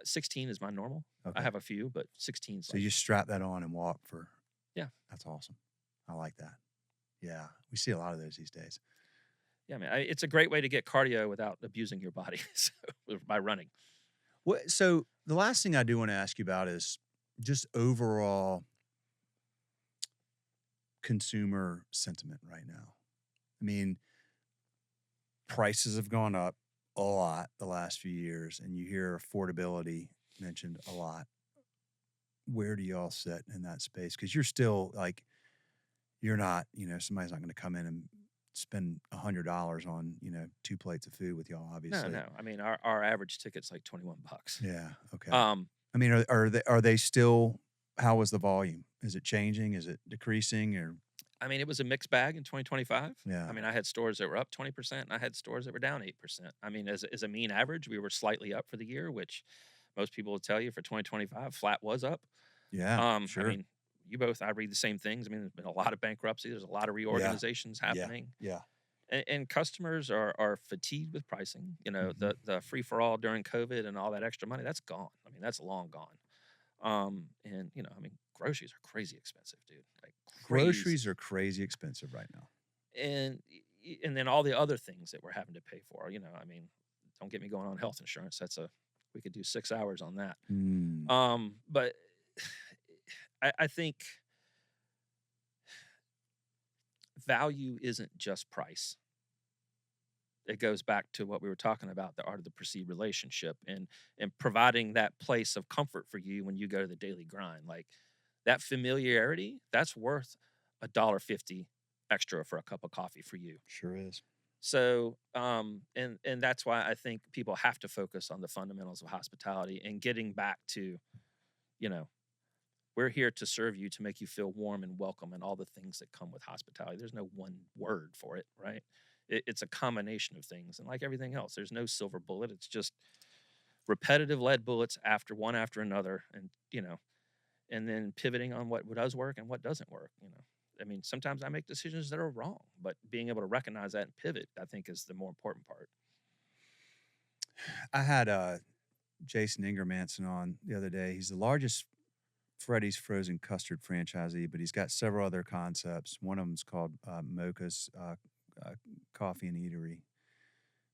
16 is my normal. Okay. I have a few, but 16 is So you strap that on and walk for. Yeah. That's awesome. I like that. Yeah. We see a lot of those these days. yeah, man. It's a great way to get cardio without abusing your body by running. So the last thing I do want to ask you about is just overall consumer sentiment right now. I mean, prices have gone up a lot the last few years, and you hear affordability mentioned a lot. Where do y'all sit in that space? Because you're still like, you're not, somebody's not going to come in and spend $100 on, 2 plates of food with y'all, obviously. No. I mean, our average ticket's like $21. Yeah. Okay. Um, I mean, are they still? How was the volume? Is it changing? Is it decreasing? Or I mean, it was a mixed bag in 2025. yeah. I mean, I had stores that were up 20%, and I had stores that were down 8%. I mean, as a mean average, we were slightly up for the year, which most people will tell you for 2025, flat was up. Yeah. Sure. I mean, I read the same things. I mean, there's been a lot of bankruptcy. There's a lot of reorganizations happening. Yeah. And customers are fatigued with pricing. Mm-hmm. The free for all during COVID and all that extra money, that's gone. I mean, that's long gone. And I mean, groceries are crazy expensive, dude. Like Groceries are crazy expensive right now. and then all the other things that we're having to pay for. I mean, don't get me going on health insurance. We could do 6 hours on that. But I think value isn't just price. It goes back to what we were talking about, the art of the perceived relationship, and providing that place of comfort for you when you go to the daily grind. Like that familiarity, that's worth $1.50 extra for a cup of coffee for you. Sure is. So, and that's why I think people have to focus on the fundamentals of hospitality and getting back to, we're here to serve you, to make you feel warm and welcome, and all the things that come with hospitality. There's no one word for it, right? It's a combination of things, and like everything else, there's no silver bullet. It's just repetitive lead bullets after another, and and then pivoting on what does work and what doesn't work. I mean, sometimes I make decisions that are wrong, but being able to recognize that and pivot, I think, is the more important part. I had Jason Ingermanson on the other day. He's the largest Freddy's frozen custard franchisee, but he's got several other concepts. One of them's called Mocha's Coffee and Eatery.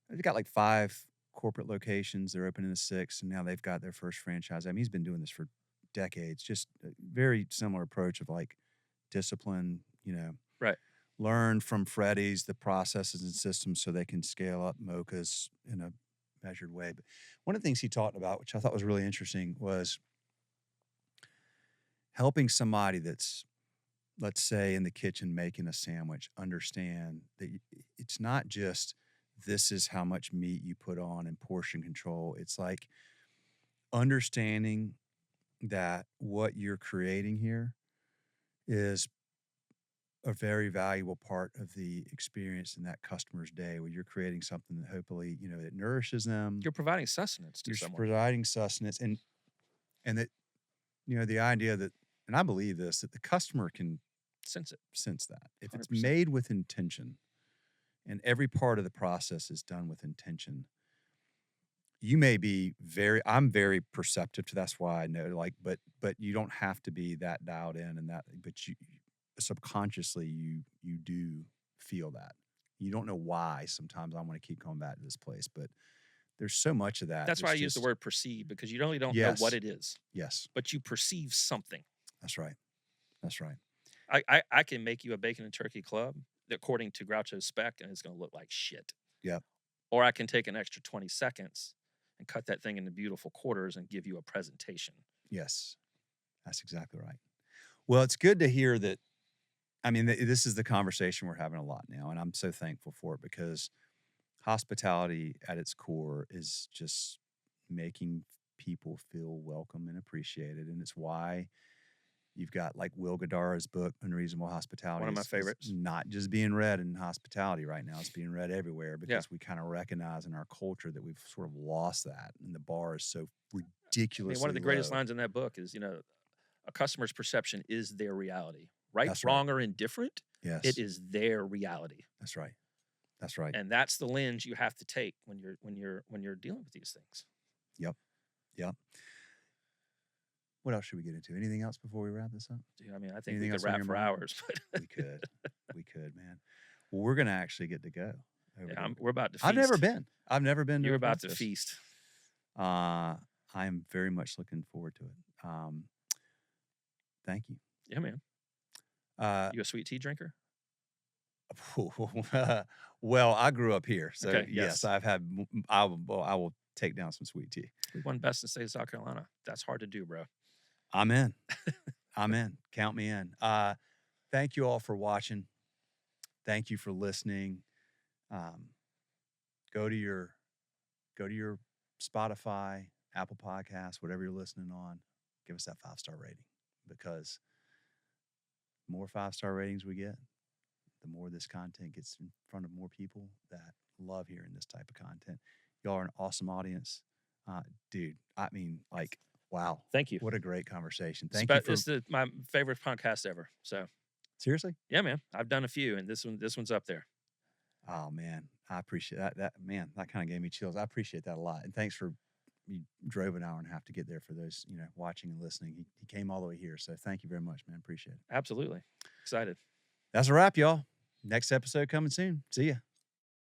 They've got like 5 corporate locations. They're opening the 6th, and now they've got their first franchise. I mean, he's been doing this for decades. Just a very similar approach of like discipline, Right. Learn from Freddy's, the processes and systems, so they can scale up Mocha's in a measured way. But one of the things he talked about, which I thought was really interesting, was helping somebody that's, let's say, in the kitchen making a sandwich, understand that it's not just this is how much meat you put on and portion control. It's like understanding that what you're creating here is a very valuable part of the experience in that customer's day, where you're creating something that hopefully, it nourishes them. You're providing sustenance to You're someone. providing sustenance, and that, the idea that, and I believe this, that the customer can sense that. If 100%. it's made with intention and every part of the process is done with intention, you may be I'm very perceptive to, that's why I know, like, but you don't have to be that dialed in, and that, but you subconsciously you do feel that. You don't know why sometimes I want to keep coming back to this place, but there's so much of that. That's why I use the word perceive, because you really don't know Yes. what it is. Yes. But you perceive something. That's right. That's right. I can make you a bacon and turkey club according to Groucho's spec, and it's going to look like shit. Yep. or I can take an extra 20 seconds and cut that thing into beautiful quarters and give you a presentation. Yes, that's exactly right. Well, it's good to hear that. I mean, this is the conversation we're having a lot now, and I'm so thankful for it because hospitality at its core is just making people feel welcome and appreciated. And it's why you've got like Will Gadara's book, Unreasonable Hospitality. One of my is favorites. not just being read in hospitality right now, it's being read everywhere Yeah. because we kind of recognize in our culture that we've sort of lost that. And the bar is so I ridiculously mean, one of the greatest low. lines in that book is, a customer's perception is their reality. Right, That's right. wrong, or indifferent, Yes, it is their reality. that's right. That's right. And that's the lens you have to take when you're dealing with these things. Yep. Yep. What else should we get into? Anything else before we wrap this up? Dude, I mean, I think Anything we else could on rap your for mind? hours, but We could. We could, man. Well, we're gonna actually get to go. over yeah, to- we're about to feast. I've never been. I've never been to You're a about to breakfast. feast. I'm very much looking forward to it. Thank you. Yeah, man. You a sweet tea drinker? Well, I grew up here, so Okay, yes, yes. I've had. I will take down some sweet tea. We won best in the state of South Carolina. That's hard to do, bro. I'm in. I'm in. Count me in. Thank you all for watching. Thank you for listening. Go to your Spotify, Apple Podcasts, whatever you're listening on. Give us that 5-star rating, because the more 5-star ratings we get, the more this content gets in front of more people that love hearing this type of content. Y'all are an awesome audience. Dude, I mean, like, wow. Thank you. What a great conversation. Thank you for... It's my favorite podcast ever. So Seriously? yeah, man. I've done a few, and this one's up there. Oh, man. I appreciate that. That kind of gave me chills. I appreciate that a lot. And thanks for... You drove an hour and a half to get there for those, watching and listening. He came all the way here. So thank you very much, man. Appreciate it. Absolutely. Excited. That's a wrap, y'all. Next episode coming soon. See ya.